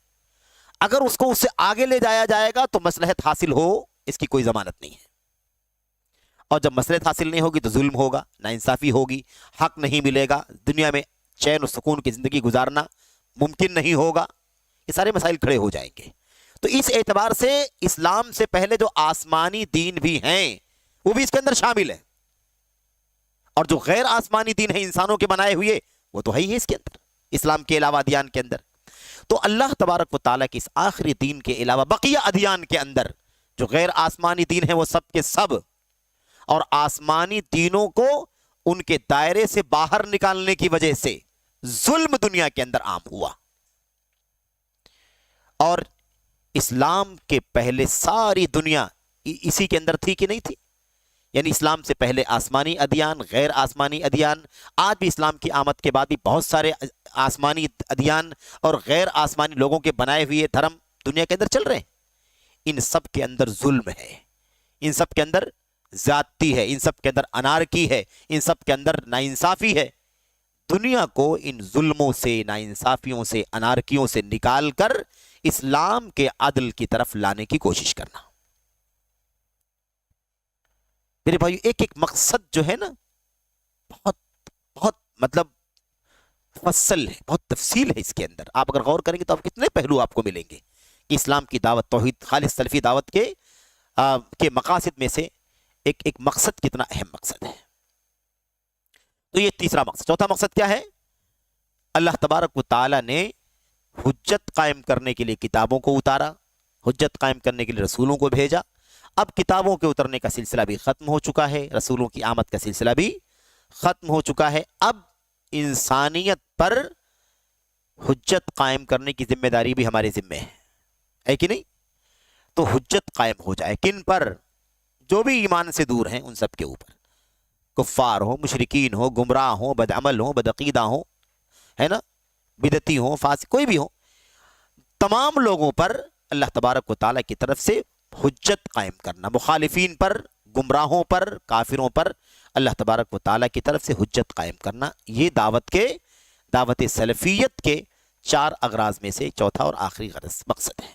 اگر اس کو اس سے آگے لے جایا جائے گا تو مصلحت حاصل ہو اس کی کوئی ضمانت نہیں ہے، اور جب مصلحت حاصل نہیں ہوگی تو ظلم ہوگا، ناانصافی ہوگی، حق نہیں ملے گا، دنیا میں چین و سکون کی زندگی گزارنا ممکن نہیں ہوگا، یہ سارے مسائل کھڑے ہو جائیں گے۔ تو اس اعتبار سے اسلام سے پہلے جو آسمانی دین بھی ہیں وہ بھی اس کے اندر شامل ہے، اور جو غیر آسمانی دین ہیں انسانوں کے بنائے ہوئے وہ تو ہے ہی ہے اس کے اندر، اسلام کے علاوہ ادیان کے اندر۔ تو اللہ تبارک و تعالیٰ کے اس آخری دین کے علاوہ بقیہ ادیان کے اندر جو غیر آسمانی دین ہیں وہ سب کے سب، اور آسمانی دینوں کو ان کے دائرے سے باہر نکالنے کی وجہ سے ظلم دنیا کے اندر عام ہوا، اور اسلام کے پہلے ساری دنیا اسی کے اندر تھی کہ نہیں تھی؟ یعنی اسلام سے پہلے آسمانی ادیان، غیر آسمانی ادیان، آج بھی اسلام کی آمد کے بعد بھی بہت سارے آسمانی ادیان اور غیر آسمانی لوگوں کے بنائے ہوئے دھرم دنیا کے اندر چل رہے ہیں۔ ان سب کے اندر ظلم ہے، ان سب کے اندر زیادتی ہے، ان سب کے اندر انارکی ہے، ان سب کے اندر ناانصافی ہے، دنیا کو ان ظلموں سے، ناانصافیوں سے، انارکیوں سے نکال کر اسلام کے عدل کی طرف لانے کی کوشش کرنا۔ میرے بھائی ایک ایک مقصد جو ہے نا بہت بہت مطلب مفصل ہے، بہت تفصیل ہے اس کے اندر۔ آپ اگر غور کریں گے تو آپ کتنے پہلو آپ کو ملیں گے۔ اسلام کی دعوت، توحید، خالص سلفی دعوت کے مقاصد میں سے ایک مقصد کتنا اہم مقصد ہے۔ تو یہ تیسرا مقصد۔ چوتھا مقصد کیا ہے؟ اللہ تبارک و تعالی نے حجت قائم کرنے کے لیے کتابوں کو اتارا، حجت قائم کرنے کے لیے رسولوں کو بھیجا۔ اب کتابوں کے اترنے کا سلسلہ بھی ختم ہو چکا ہے، رسولوں کی آمد کا سلسلہ بھی ختم ہو چکا ہے۔ اب انسانیت پر حجت قائم کرنے کی ذمہ داری بھی ہمارے ذمہ ہے کہ نہیں؟ تو حجت قائم ہو جائے کن پر؟ جو بھی ایمان سے دور ہیں ان سب کے اوپر، کفار ہو، مشرکین ہو، گمراہ ہو، بدعمل ہو، بدعقیدہ ہو، ہے نا، بدعتی ہو، فاسق، کوئی بھی ہو، تمام لوگوں پر اللہ تبارک و تعالیٰ کی طرف سے حجت قائم کرنا، مخالفین پر، گمراہوں پر، کافروں پر اللہ تبارک و تعالیٰ کی طرف سے حجت قائم کرنا، یہ دعوت سلفیت کے 4 اغراض میں سے چوتھا اور آخری غرض مقصد ہے۔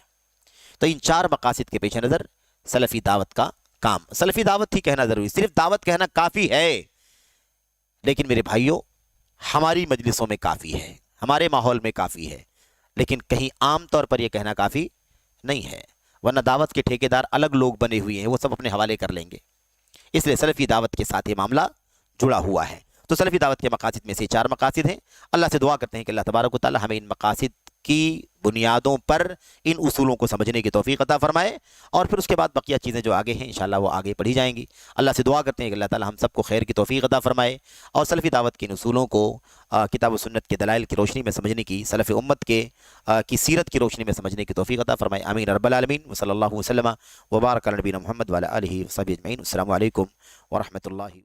تو ان 4 مقاصد کے پیش نظر سلفی دعوت کا کام، سلفی دعوت ہی کہنا ضروری، صرف دعوت کہنا کافی ہے، لیکن میرے بھائیوں ہماری مجلسوں میں کافی ہے، ہمارے ماحول میں کافی ہے، لیکن کہیں عام طور پر یہ کہنا کافی نہیں ہے، ورنہ دعوت کے ٹھیکیدار الگ لوگ بنے ہوئے ہیں، وہ سب اپنے حوالے کر لیں گے۔ اس لیے سلفی دعوت کے ساتھ یہ معاملہ جڑا ہوا ہے۔ تو سلفی دعوت کے مقاصد میں سے 4 مقاصد ہیں۔ اللہ سے دعا کرتے ہیں کہ اللہ تبارک و تعالی ہمیں ان مقاصد کی بنیادوں پر ان اصولوں کو سمجھنے کی توفیق عطا فرمائے، اور پھر اس کے بعد بقیہ چیزیں جو آگے ہیں انشاءاللہ وہ آگے پڑھی جائیں گی۔ اللہ سے دعا کرتے ہیں کہ اللہ تعالی ہم سب کو خیر کی توفیق عطا فرمائے، اور سلفی دعوت کے ان اصولوں کو کتاب و سنت کے دلائل کی روشنی میں سمجھنے کی، سلف امت کی سیرت کی روشنی میں سمجھنے کی توفیق عطا فرمائے۔ آمین رب العالمین، وصلی اللہ وسلم وبارک علی نبینا محمد وعلی آلہ وصحبہ اجمعین۔ السلام علیکم ورحمۃ اللہ۔